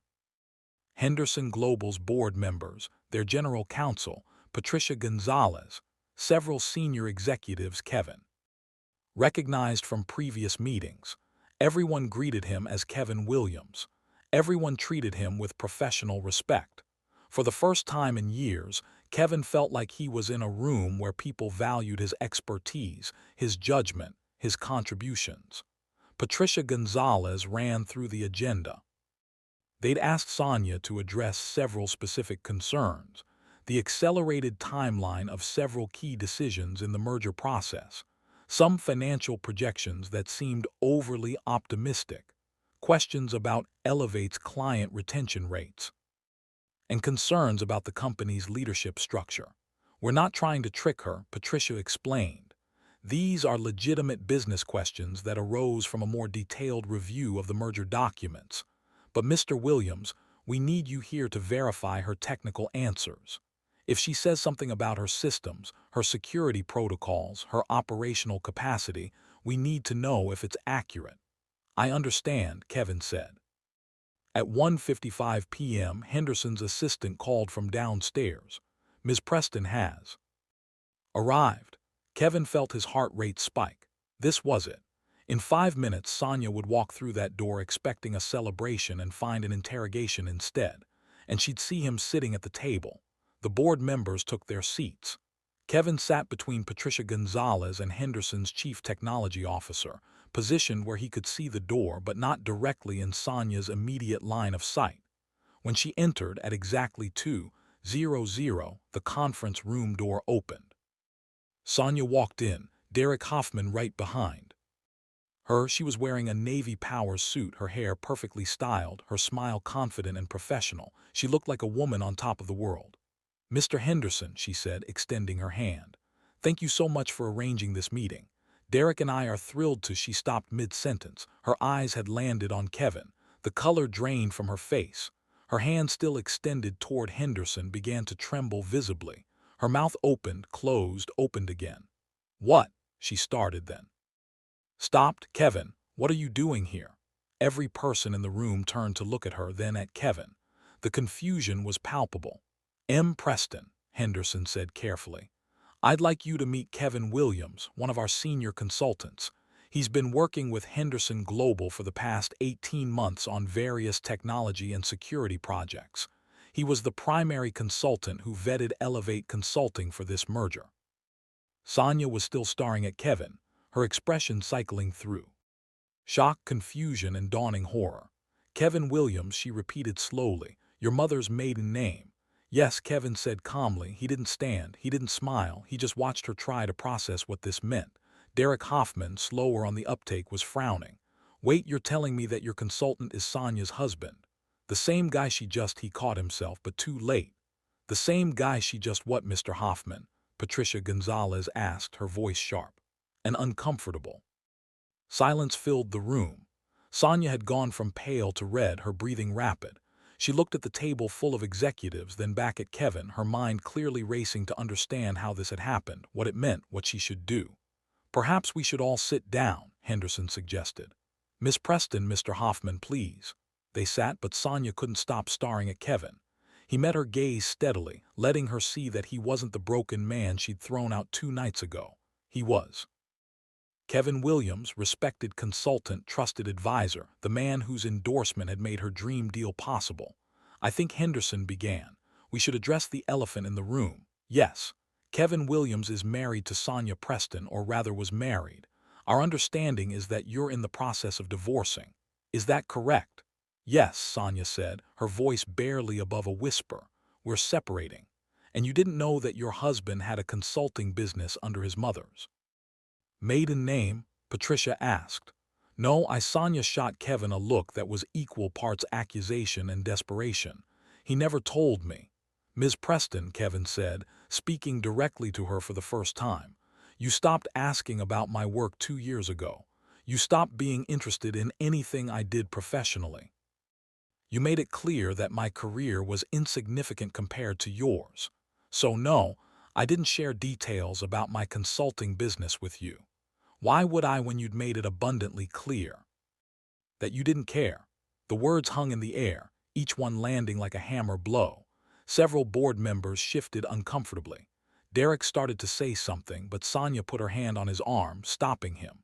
A: Henderson Global's board members, their general counsel, Patricia Gonzalez, several senior executives Kevin recognized from previous meetings. Everyone greeted him as Kevin Williams. Everyone treated him with professional respect. For the first time in years, Kevin felt like he was in a room where people valued his expertise, his judgment, his contributions. Patricia Gonzalez ran through the agenda. They'd asked Sonia to address several specific concerns: the accelerated timeline of several key decisions in the merger process, some financial projections that seemed overly optimistic, questions about Elevate's client retention rates, and concerns about the company's leadership structure. "We're not trying to trick her," Patricia explained. "These are legitimate business questions that arose from a more detailed review of the merger documents. But Mr. Williams, we need you here to verify her technical answers. If she says something about her systems, her security protocols, her operational capacity, we need to know if it's accurate." "I understand," Kevin said. At 1:55 p.m., Henderson's assistant called from downstairs. "Ms. Preston has arrived." Kevin felt his heart rate spike. This was it. In 5 minutes, Sonia would walk through that door expecting a celebration and find an interrogation instead. And she'd see him sitting at the table. The board members took their seats. Kevin sat between Patricia Gonzalez and Henderson's chief technology officer, positioned where he could see the door but not directly in Sonia's immediate line of sight. When she entered at exactly 2:00, the conference room door opened. Sonia walked in, Derek Hoffman right behind her. She was wearing a Navy power suit, her hair perfectly styled, her smile confident and professional. She looked like a woman on top of the world. "Mr. Henderson," she said, extending her hand. "Thank you so much for arranging this meeting. Derek and I are thrilled to—" She stopped mid-sentence. Her eyes had landed on Kevin. The color drained from her face. Her hand, still extended toward Henderson, began to tremble visibly. Her mouth opened, closed, opened again. "What?" she started, then stopped. "Kevin, what are you doing here?" Every person in the room turned to look at her, then at Kevin. The confusion was palpable. "M. Preston," Henderson said carefully. "I'd like you to meet Kevin Williams, one of our senior consultants. He's been working with Henderson Global for the past 18 months on various technology and security projects. He was the primary consultant who vetted Elevate Consulting for this merger." Sonia was still staring at Kevin, her expression cycling through shock, confusion, and dawning horror. "Kevin Williams," she repeated slowly. "Your mother's maiden name." "Yes," Kevin said calmly. He didn't stand, he didn't smile, he just watched her try to process what this meant. Derek Hoffman, slower on the uptake, was frowning. "Wait, you're telling me that your consultant is Sonia's husband? The same guy she just—" He caught himself, but too late. "The same guy she just—" "What, Mr. Hoffman?" Patricia Gonzalez asked, her voice sharp and uncomfortable. Silence filled the room. Sonia had gone from pale to red, her breathing rapid. She looked at the table full of executives, then back at Kevin, her mind clearly racing to understand how this had happened, what it meant, what she should do. "Perhaps we should all sit down," Henderson suggested. "Miss Preston, Mr. Hoffman, please." They sat, but Sonia couldn't stop staring at Kevin. He met her gaze steadily, letting her see that he wasn't the broken man she'd thrown out 2 nights ago. He was Kevin Williams, respected consultant, trusted advisor, the man whose endorsement had made her dream deal possible. I think Henderson began. We should address the elephant in the room. Yes, Kevin Williams is married to Sonia Preston, or rather was married. Our understanding is that you're in the process of divorcing. Is that correct? Yes, Sonia said, her voice barely above a whisper. We're separating. And you didn't know that your husband had a consulting business under his mother's maiden name? Patricia asked. No, Sonia shot Kevin a look that was equal parts accusation and desperation. He never told me. Ms. Preston, Kevin said, speaking directly to her for the first time. You stopped asking about my work 2 years ago. You stopped being interested in anything I did professionally. You made it clear that my career was insignificant compared to yours. So no, I didn't share details about my consulting business with you. Why would I when you'd made it abundantly clear that you didn't care? The words hung in the air, each one landing like a hammer blow. Several board members shifted uncomfortably. Derek started to say something, but Sonia put her hand on his arm, stopping him.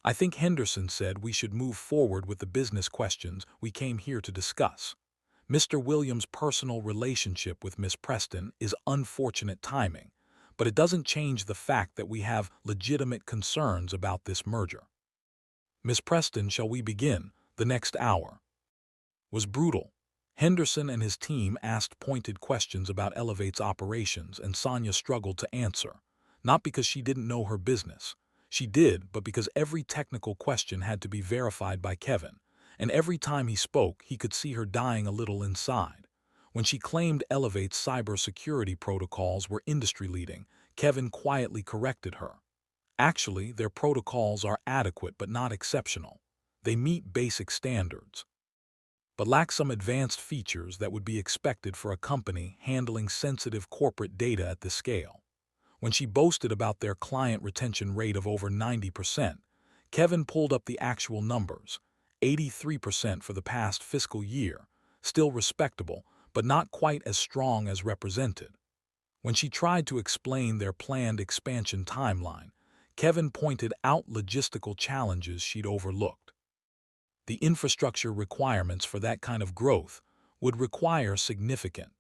A: I think Henderson said we should move forward with the business questions we came here to discuss. Mr. Williams' personal relationship with Miss Preston is unfortunate timing, but it doesn't change the fact that we have legitimate concerns about this merger. Miss Preston, shall we begin? The next hour was brutal. Henderson and his team asked pointed questions about Elevate's operations, and Sonia struggled to answer, not because she didn't know her business. She did, but because every technical question had to be verified by Kevin, and every time he spoke, he could see her dying a little inside. When she claimed Elevate's cybersecurity protocols were industry-leading, Kevin quietly corrected her. Actually, their protocols are adequate but not exceptional. They meet basic standards, but lack some advanced features that would be expected for a company handling sensitive corporate data at this scale. When she boasted about their client retention rate of over 90%, Kevin pulled up the actual numbers. 83% for the past fiscal year, still respectable, but not quite as strong as represented. When she tried to explain their planned expansion timeline, Kevin pointed out logistical challenges she'd overlooked. The infrastructure requirements for that kind of growth would require significant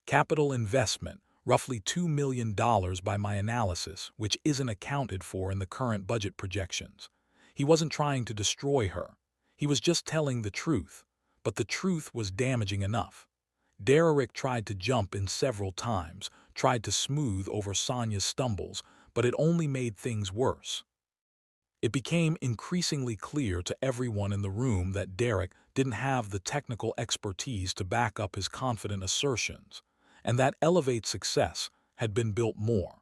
A: capital investment, roughly $2 million by my analysis, which isn't accounted for in the current budget projections. He wasn't trying to destroy her. He was just telling the truth, but the truth was damaging enough. Derek tried to jump in several times, tried to smooth over Sonia's stumbles, but it only made things worse. It became increasingly clear to everyone in the room that Derek didn't have the technical expertise to back up his confident assertions, and that Elevate's success had been built more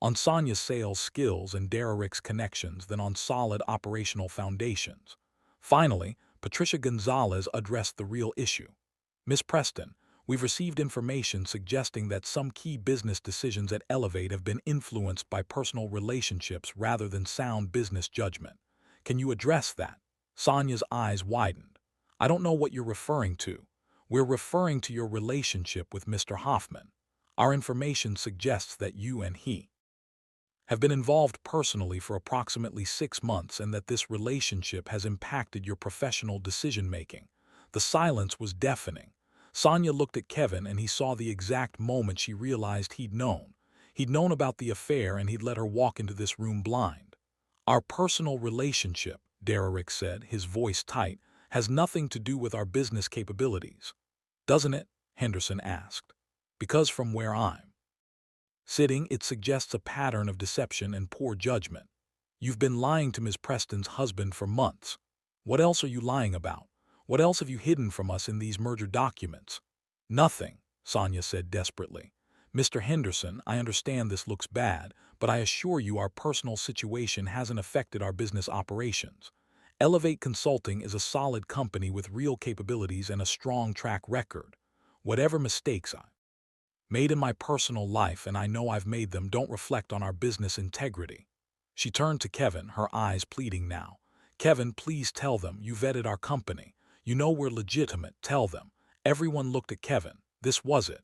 A: on Sonia's sales skills and Derek's connections than on solid operational foundations. Finally, Patricia Gonzalez addressed the real issue. Miss Preston, we've received information suggesting that some key business decisions at Elevate have been influenced by personal relationships rather than sound business judgment. Can you address that? Sonia's eyes widened. I don't know what you're referring to. We're referring to your relationship with Mr. Hoffman. Our information suggests that you and he have been involved personally for approximately 6 months and that this relationship has impacted your professional decision-making. The silence was deafening. Sonia looked at Kevin and he saw the exact moment she realized he'd known. He'd known about the affair and he'd let her walk into this room blind. Our personal relationship, Derek said, his voice tight, has nothing to do with our business capabilities. Doesn't it? Henderson asked. Because from where I'm sitting, it suggests a pattern of deception and poor judgment. You've been lying to Ms. Preston's husband for months. What else are you lying about? What else have you hidden from us in these merger documents? Nothing, Sonia said desperately. Mr. Henderson, I understand this looks bad, but I assure you our personal situation hasn't affected our business operations. Elevate Consulting is a solid company with real capabilities and a strong track record. Whatever mistakes I made in my personal life, and I know I've made them, don't reflect on our business integrity. She turned to Kevin, her eyes pleading now. Kevin, please tell them you vetted our company. You know we're legitimate. Tell them. Everyone looked at Kevin. This was it.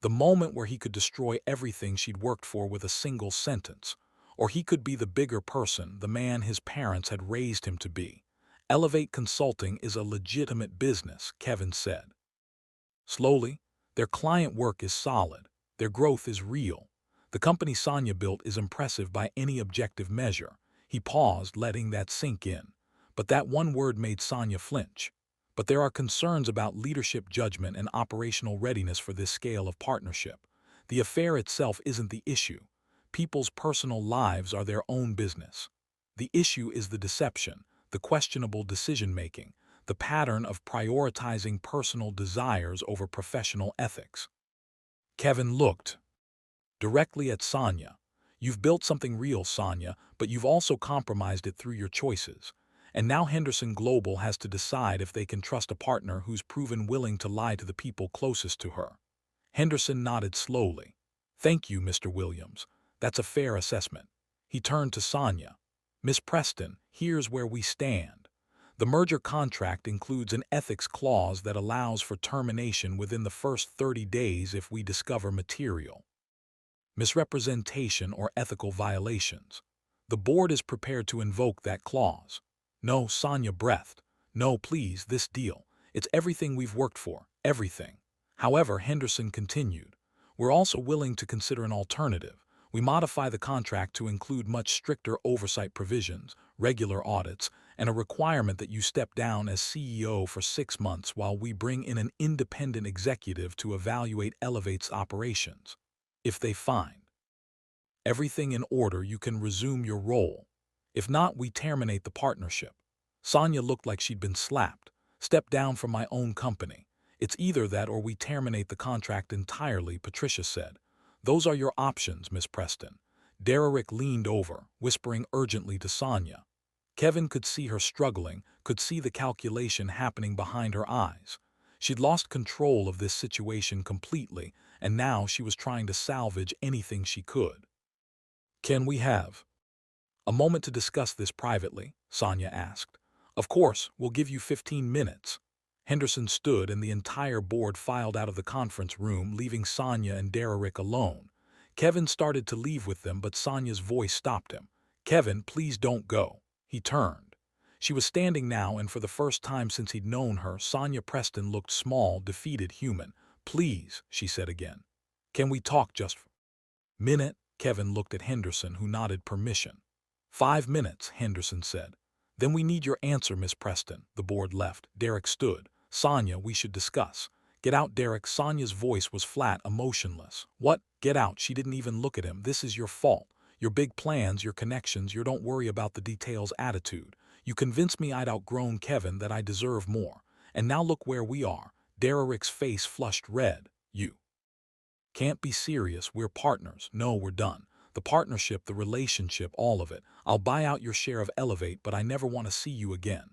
A: The moment where he could destroy everything she'd worked for with a single sentence. Or he could be the bigger person, the man his parents had raised him to be. Elevate Consulting is a legitimate business, Kevin said. Slowly, their client work is solid. Their growth is real. The company Sonia built is impressive by any objective measure. He paused, letting that sink in. But that one word made Sonia flinch. But there are concerns about leadership judgment and operational readiness for this scale of partnership. The affair itself isn't the issue. People's personal lives are their own business. The issue is the deception, the questionable decision-making, the pattern of prioritizing personal desires over professional ethics. Kevin looked directly at Sonia. You've built something real, Sonia, but you've also compromised it through your choices. And now Henderson Global has to decide if they can trust a partner who's proven willing to lie to the people closest to her. Henderson nodded slowly. Thank you, Mr. Williams. That's a fair assessment. He turned to Sonia. Miss Preston, here's where we stand. The merger contract includes an ethics clause that allows for termination within the first 30 days if we discover material misrepresentation or ethical violations. The board is prepared to invoke that clause. No, Sonia breathed. No, please, this deal. It's everything we've worked for, everything. However, Henderson continued, we're also willing to consider an alternative. We modify the contract to include much stricter oversight provisions, regular audits, and a requirement that you step down as CEO for 6 months while we bring in an independent executive to evaluate Elevate's operations. If they find everything in order, you can resume your role. If not, we terminate the partnership. Sonia looked like she'd been slapped. Step down from my own company. It's either that or we terminate the contract entirely, Patricia said. Those are your options, Miss Preston. Derrick leaned over, whispering urgently to Sonia. Kevin could see her struggling, could see the calculation happening behind her eyes. She'd lost control of this situation completely, and now she was trying to salvage anything she could. Can we have a moment to discuss this privately? Sonia asked. Of course, we'll give you 15 minutes. Henderson stood and the entire board filed out of the conference room, leaving Sonia and Derrick alone. Kevin started to leave with them, but Sonia's voice stopped him. Kevin, please don't go. He turned. She was standing now, and for the first time since he'd known her, Sonia Preston looked small, defeated, human. Please, she said again. Can we talk just for a minute? Kevin looked at Henderson, who nodded permission. 5 minutes, Henderson said. Then we need your answer, Miss Preston. The board left. Derrick stood. Sonia, we should discuss. Get out, Derrick. Sonia's voice was flat, emotionless. What? Get out. She didn't even look at him. This is your fault. Your big plans, your connections, your don't worry about the details attitude. You convinced me I'd outgrown Kevin, that I deserve more. And now look where we are. Derrick's face flushed red. You can't be serious. We're partners. No, we're done. The partnership, the relationship, all of it. I'll buy out your share of Elevate, but I never want to see you again.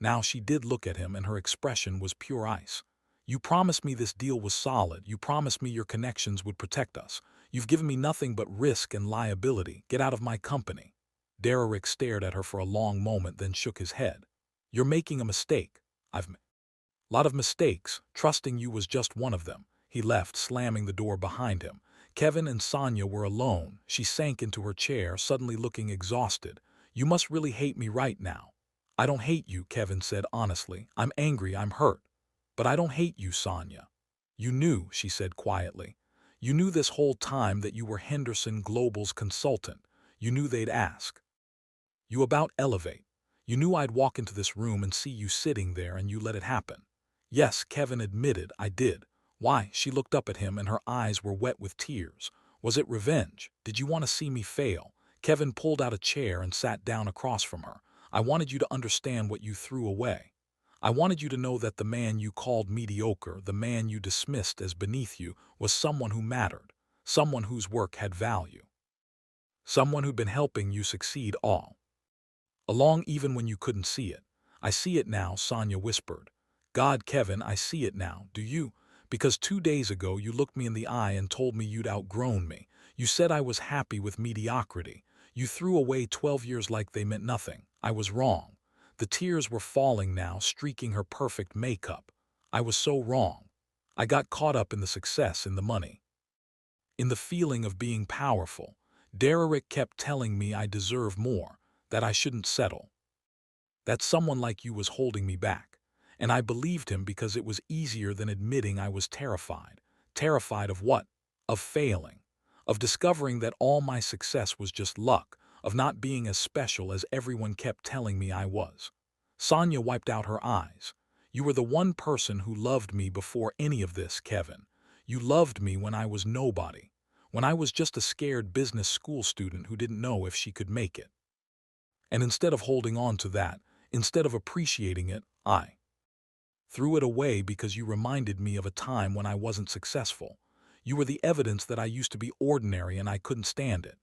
A: Now she did look at him, and her expression was pure ice. You promised me this deal was solid. You promised me your connections would protect us. You've given me nothing but risk and liability. Get out of my company. Derrick stared at her for a long moment, then shook his head. You're making a mistake. I've made a lot of mistakes. Trusting you was just one of them. He left, slamming the door behind him. Kevin and Sonia were alone. She sank into her chair, suddenly looking exhausted. You must really hate me right now. I don't hate you, Kevin said honestly. I'm angry, I'm hurt. But I don't hate you, Sonia. You knew, she said quietly. You knew this whole time that you were Henderson Global's consultant. You knew they'd ask you about Elevate. You knew I'd walk into this room and see you sitting there, and you let it happen. Yes, Kevin admitted, I did. Why? She looked up at him, and her eyes were wet with tears. Was it revenge? Did you want to see me fail? Kevin pulled out a chair and sat down across from her. I wanted you to understand what you threw away. I wanted you to know that the man you called mediocre, the man you dismissed as beneath you, was someone who mattered, someone whose work had value, someone who'd been helping you succeed all along, even when you couldn't see it. I see it now, Sonia whispered. God, Kevin, I see it now. Do you? Because 2 days ago you looked me in the eye and told me you'd outgrown me. You said I was happy with mediocrity. You threw away 12 years like they meant nothing. I was wrong. The tears were falling now, streaking her perfect makeup. I was so wrong. I got caught up in the success, in the money, in the feeling of being powerful. Derek kept telling me I deserve more, that I shouldn't settle, that someone like you was holding me back. And I believed him because it was easier than admitting I was terrified. Terrified of what? Of failing. Of discovering that all my success was just luck. Of not being as special as everyone kept telling me I was. Sonia wiped out her eyes. You were the one person who loved me before any of this, Kevin. You loved me when I was nobody. When I was just a scared business school student who didn't know if she could make it. And instead of holding on to that, instead of appreciating it, I threw it away because you reminded me of a time when I wasn't successful. You were the evidence that I used to be ordinary and I couldn't stand it.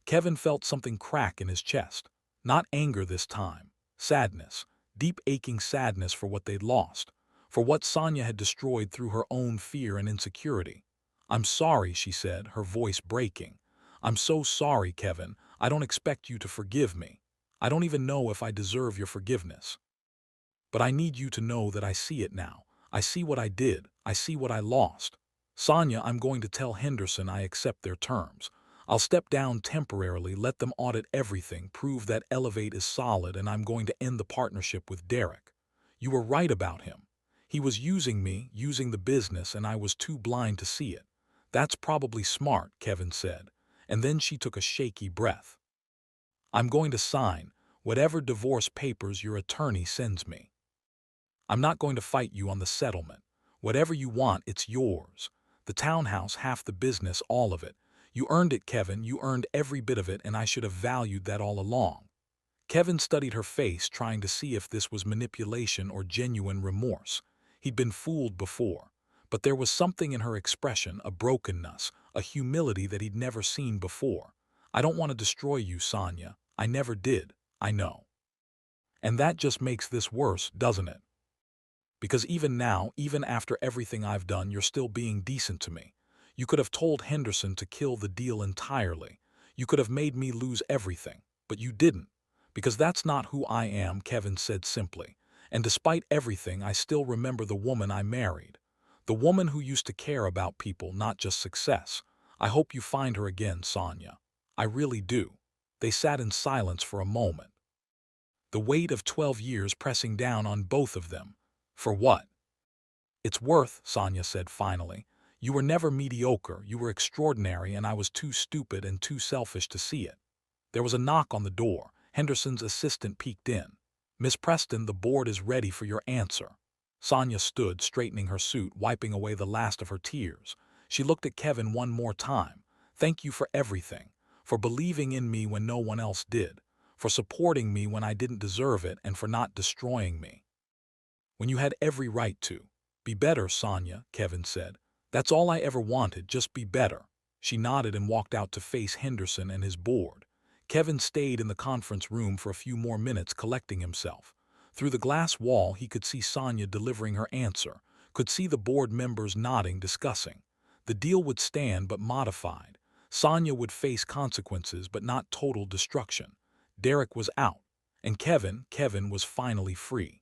A: Kevin felt something crack in his chest. Not anger this time. Sadness. Deep aching sadness for what they'd lost. For what Sonia had destroyed through her own fear and insecurity. I'm sorry, she said, her voice breaking. I'm so sorry, Kevin. I don't expect you to forgive me. I don't even know if I deserve your forgiveness. But I need you to know that I see it now. I see what I did. I see what I lost. Sonia, I'm going to tell Henderson I accept their terms. I'll step down temporarily, let them audit everything, prove that Elevate is solid, and I'm going to end the partnership with Derek. You were right about him. He was using me, using the business, and I was too blind to see it. That's probably smart, Kevin said. And then she took a shaky breath. I'm going to sign whatever divorce papers your attorney sends me. I'm not going to fight you on the settlement. Whatever you want, it's yours. The townhouse, half the business, all of it. You earned it, Kevin. You earned every bit of it, and I should have valued that all along. Kevin studied her face, trying to see if this was manipulation or genuine remorse. He'd been fooled before, but there was something in her expression, a brokenness, a humility that he'd never seen before. I don't want to destroy you, Sonia. I never did. I know. And that just makes this worse, doesn't it? Because even now, even after everything I've done, you're still being decent to me. You could have told Henderson to kill the deal entirely. You could have made me lose everything, but you didn't. Because that's not who I am, Kevin said simply. And despite everything, I still remember the woman I married. The woman who used to care about people, not just success. I hope you find her again, Sonia. I really do. They sat in silence for a moment. The weight of 12 years pressing down on both of them. For what? It's worth, Sonia said finally. You were never mediocre, you were extraordinary, and I was too stupid and too selfish to see it. There was a knock on the door. Henderson's assistant peeked in. Miss Preston, the board is ready for your answer. Sonia stood, straightening her suit, wiping away the last of her tears. She looked at Kevin one more time. Thank you for everything. For believing in me when no one else did. For supporting me when I didn't deserve it, and for not destroying me. When you had every right to. Be better, Sonia, Kevin said. That's all I ever wanted, just be better. She nodded and walked out to face Henderson and his board. Kevin stayed in the conference room for a few more minutes, collecting himself. Through the glass wall, he could see Sonia delivering her answer, could see the board members nodding, discussing. The deal would stand, but modified. Sonia would face consequences, but not total destruction. Derek was out, and Kevin was finally free.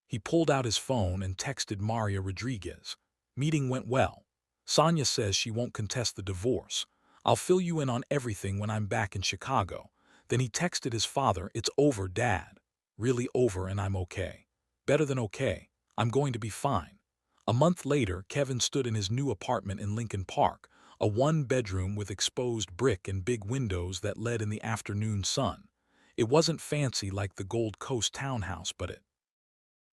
A: He pulled out his phone and texted Maria Rodriguez. Meeting went well. Sonia says she won't contest the divorce. I'll fill you in on everything when I'm back in Chicago. Then he texted his father, it's over, Dad. Really over, and I'm okay. Better than okay. I'm going to be fine. A month later, Kevin stood in his new apartment in Lincoln Park, a one-bedroom with exposed brick and big windows that led in the afternoon sun. It wasn't fancy like the Gold Coast townhouse, but it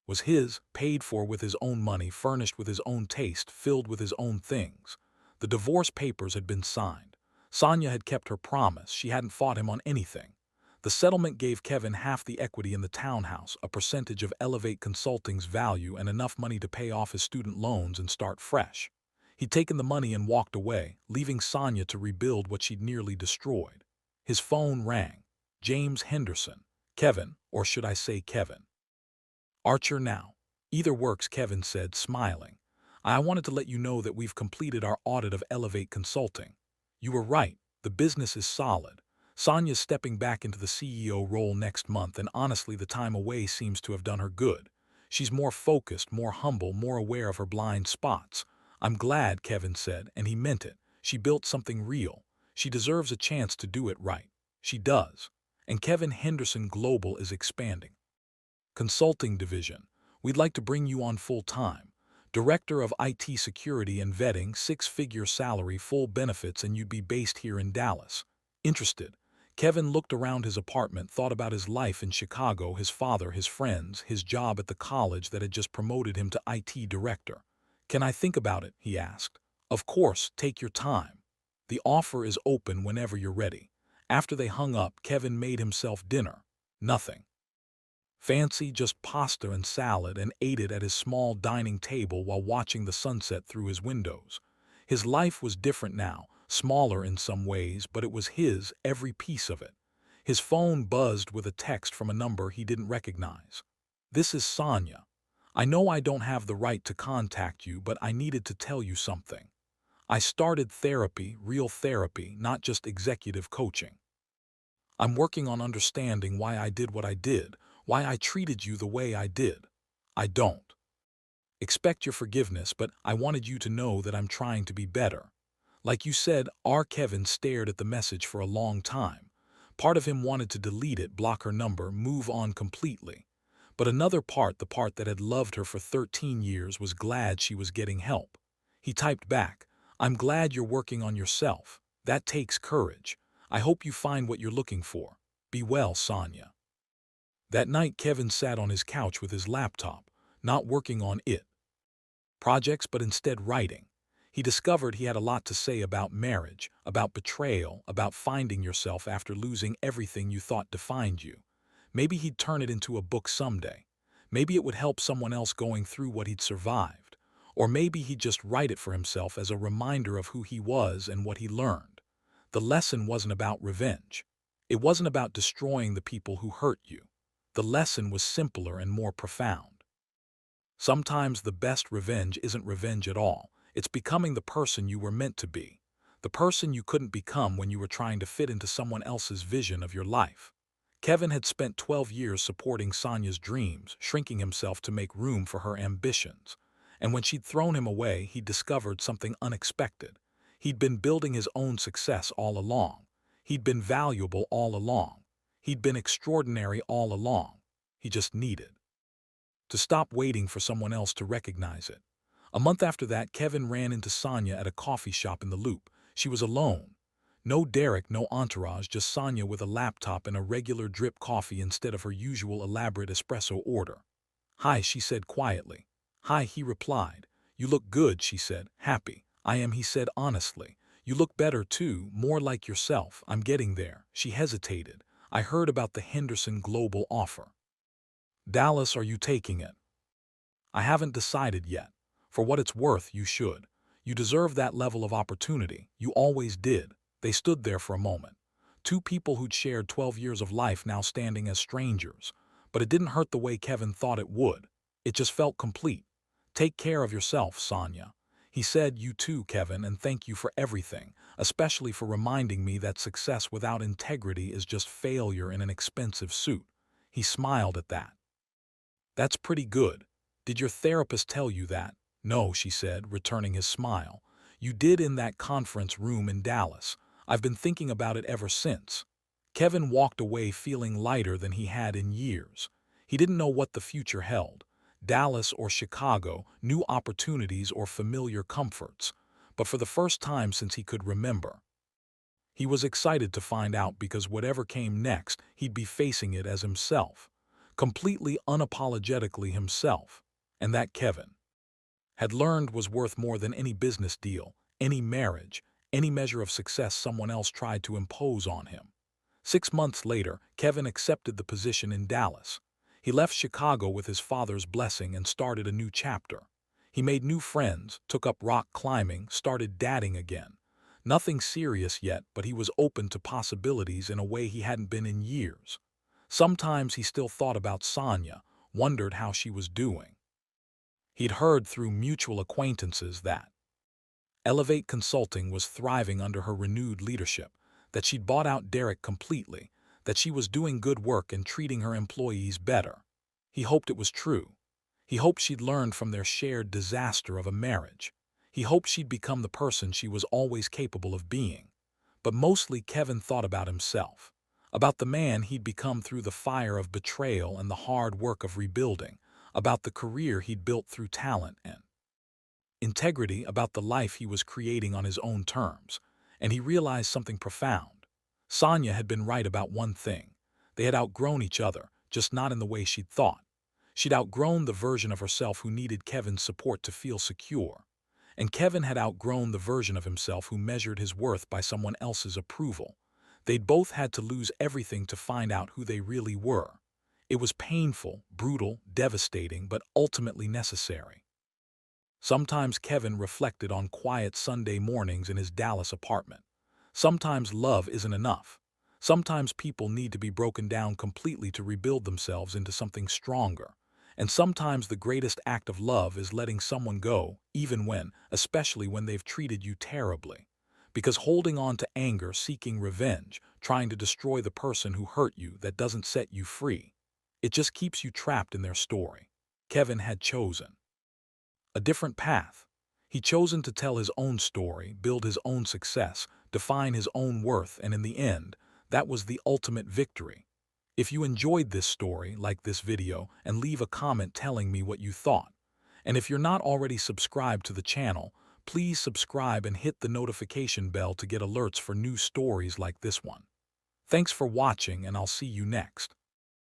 A: was his, paid for with his own money, furnished with his own taste, filled with his own things. The divorce papers had been signed. Sonia had kept her promise. She hadn't fought him on anything. The settlement gave Kevin half the equity in the townhouse, a percentage of Elevate Consulting's value, and enough money to pay off his student loans and start fresh. He'd taken the money and walked away, leaving Sonia to rebuild what she'd nearly destroyed. His phone rang. James Henderson. Kevin, or should I say Kevin Archer now. Either works, Kevin said, smiling. I wanted to let you know that we've completed our audit of Elevate Consulting. You were right. The business is solid. Sonia's stepping back into the CEO role next month, and honestly, the time away seems to have done her good. She's more focused, more humble, more aware of her blind spots. I'm glad, Kevin said, and he meant it. She built something real. She deserves a chance to do it right. She does. And Kevin Henderson Global is expanding. Consulting division. We'd like to bring you on full-time. Director of IT security and vetting, six-figure salary, full benefits, and you'd be based here in Dallas. Interested? Kevin looked around his apartment, thought about his life in Chicago, his father, his friends, his job at the college that had just promoted him to IT director. Can I think about it? He asked. Of course, take your time. The offer is open whenever you're ready. After they hung up, Kevin made himself dinner. Nothing fancy, just pasta and salad, and ate it at his small dining table while watching the sunset through his windows. His life was different now, smaller in some ways, but it was his, every piece of it. His phone buzzed with a text from a number he didn't recognize. This is Sonia. I know I don't have the right to contact you, but I needed to tell you something. I started therapy, real therapy, not just executive coaching. I'm working on understanding why I did what I did, why I treated you the way I did. I don't expect your forgiveness, but I wanted you to know that I'm trying to be better. Like you said, our Kevin stared at the message for a long time. Part of him wanted to delete it, block her number, move on completely. But another part, the part that had loved her for 13 years, was glad she was getting help. He typed back, I'm glad you're working on yourself. That takes courage. I hope you find what you're looking for. Be well, Sonia. That night, Kevin sat on his couch with his laptop, not working on it projects, but instead writing. He discovered he had a lot to say about marriage, about betrayal, about finding yourself after losing everything you thought defined you. Maybe he'd turn it into a book someday. Maybe it would help someone else going through what he'd survived. Or maybe he'd just write it for himself as a reminder of who he was and what he learned. The lesson wasn't about revenge. It wasn't about destroying the people who hurt you. The lesson was simpler and more profound. Sometimes the best revenge isn't revenge at all. It's becoming the person you were meant to be, the person you couldn't become when you were trying to fit into someone else's vision of your life. Kevin had spent 12 years supporting Sonia's dreams, shrinking himself to make room for her ambitions. And when she'd thrown him away, he'd discovered something unexpected. He'd been building his own success all along. He'd been valuable all along. He'd been extraordinary all along. He just needed to stop waiting for someone else to recognize it. A month after that, Kevin ran into Sonia at a coffee shop in the Loop. She was alone. No Derek, no entourage, just Sonia with a laptop and a regular drip coffee instead of her usual elaborate espresso order. Hi, she said quietly. Hi, he replied. You look good, she said. Happy. I am, he said honestly. You look better too, more like yourself. I'm getting there. She hesitated. I heard about the Henderson Global offer. Dallas, are you taking it? I haven't decided yet. For what it's worth, you should. You deserve that level of opportunity. You always did. They stood there for a moment. Two people who'd shared 12 years of life now standing as strangers. But it didn't hurt the way Kevin thought it would. It just felt complete. Take care of yourself, Sonia. He said, you too, Kevin, and thank you for everything, especially for reminding me that success without integrity is just failure in an expensive suit. He smiled at that. That's pretty good. Did your therapist tell you that? No, she said, returning his smile. You did in that conference room in Dallas. I've been thinking about it ever since. Kevin walked away feeling lighter than he had in years. He didn't know what the future held. Dallas or Chicago, new opportunities or familiar comforts. But for the first time since he could remember, he was excited to find out, because whatever came next, he'd be facing it as himself. Completely unapologetically himself. And that, Kevin had learned, was worth more than any business deal, any marriage, any measure of success someone else tried to impose on him. 6 months later, Kevin accepted the position in Dallas. He left Chicago with his father's blessing and started a new chapter. He made new friends, took up rock climbing, started dadding again. Nothing serious yet, but he was open to possibilities in a way he hadn't been in years. Sometimes he still thought about Sonia, wondered how she was doing. He'd heard through mutual acquaintances that Elevate Consulting was thriving under her renewed leadership, that she'd bought out Derek completely, that she was doing good work and treating her employees better. He hoped it was true. He hoped she'd learned from their shared disaster of a marriage. He hoped she'd become the person she was always capable of being. but mostly Kevin thought about himself, about the man he'd become through the fire of betrayal and the hard work of rebuilding, about the career he'd built through talent and integrity, about the life he was creating on his own terms. And he realized something profound. Sonia had been right about one thing. They had outgrown each other, just not in the way she'd thought. She'd outgrown the version of herself who needed Kevin's support to feel secure. And Kevin had outgrown the version of himself who measured his worth by someone else's approval. They'd both had to lose everything to find out who they really were. It was painful, brutal, devastating, but ultimately necessary. Sometimes Kevin reflected on quiet Sunday mornings in his Dallas apartment. Sometimes love isn't enough. Sometimes people need to be broken down completely to rebuild themselves into something stronger. And sometimes the greatest act of love is letting someone go, especially when they've treated you terribly. Because holding on to anger, seeking revenge, trying to destroy the person who hurt you, that doesn't set you free. It just keeps you trapped in their story. Kevin had chosen a different path. He'd chosen to tell his own story, build his own success, define his own worth, and in the end, that was the ultimate victory. If you enjoyed this story, like this video and leave a comment telling me what you thought. And if you're not already subscribed to the channel, please subscribe and hit the notification bell to get alerts for new stories like this one. Thanks for watching, and I'll see you next.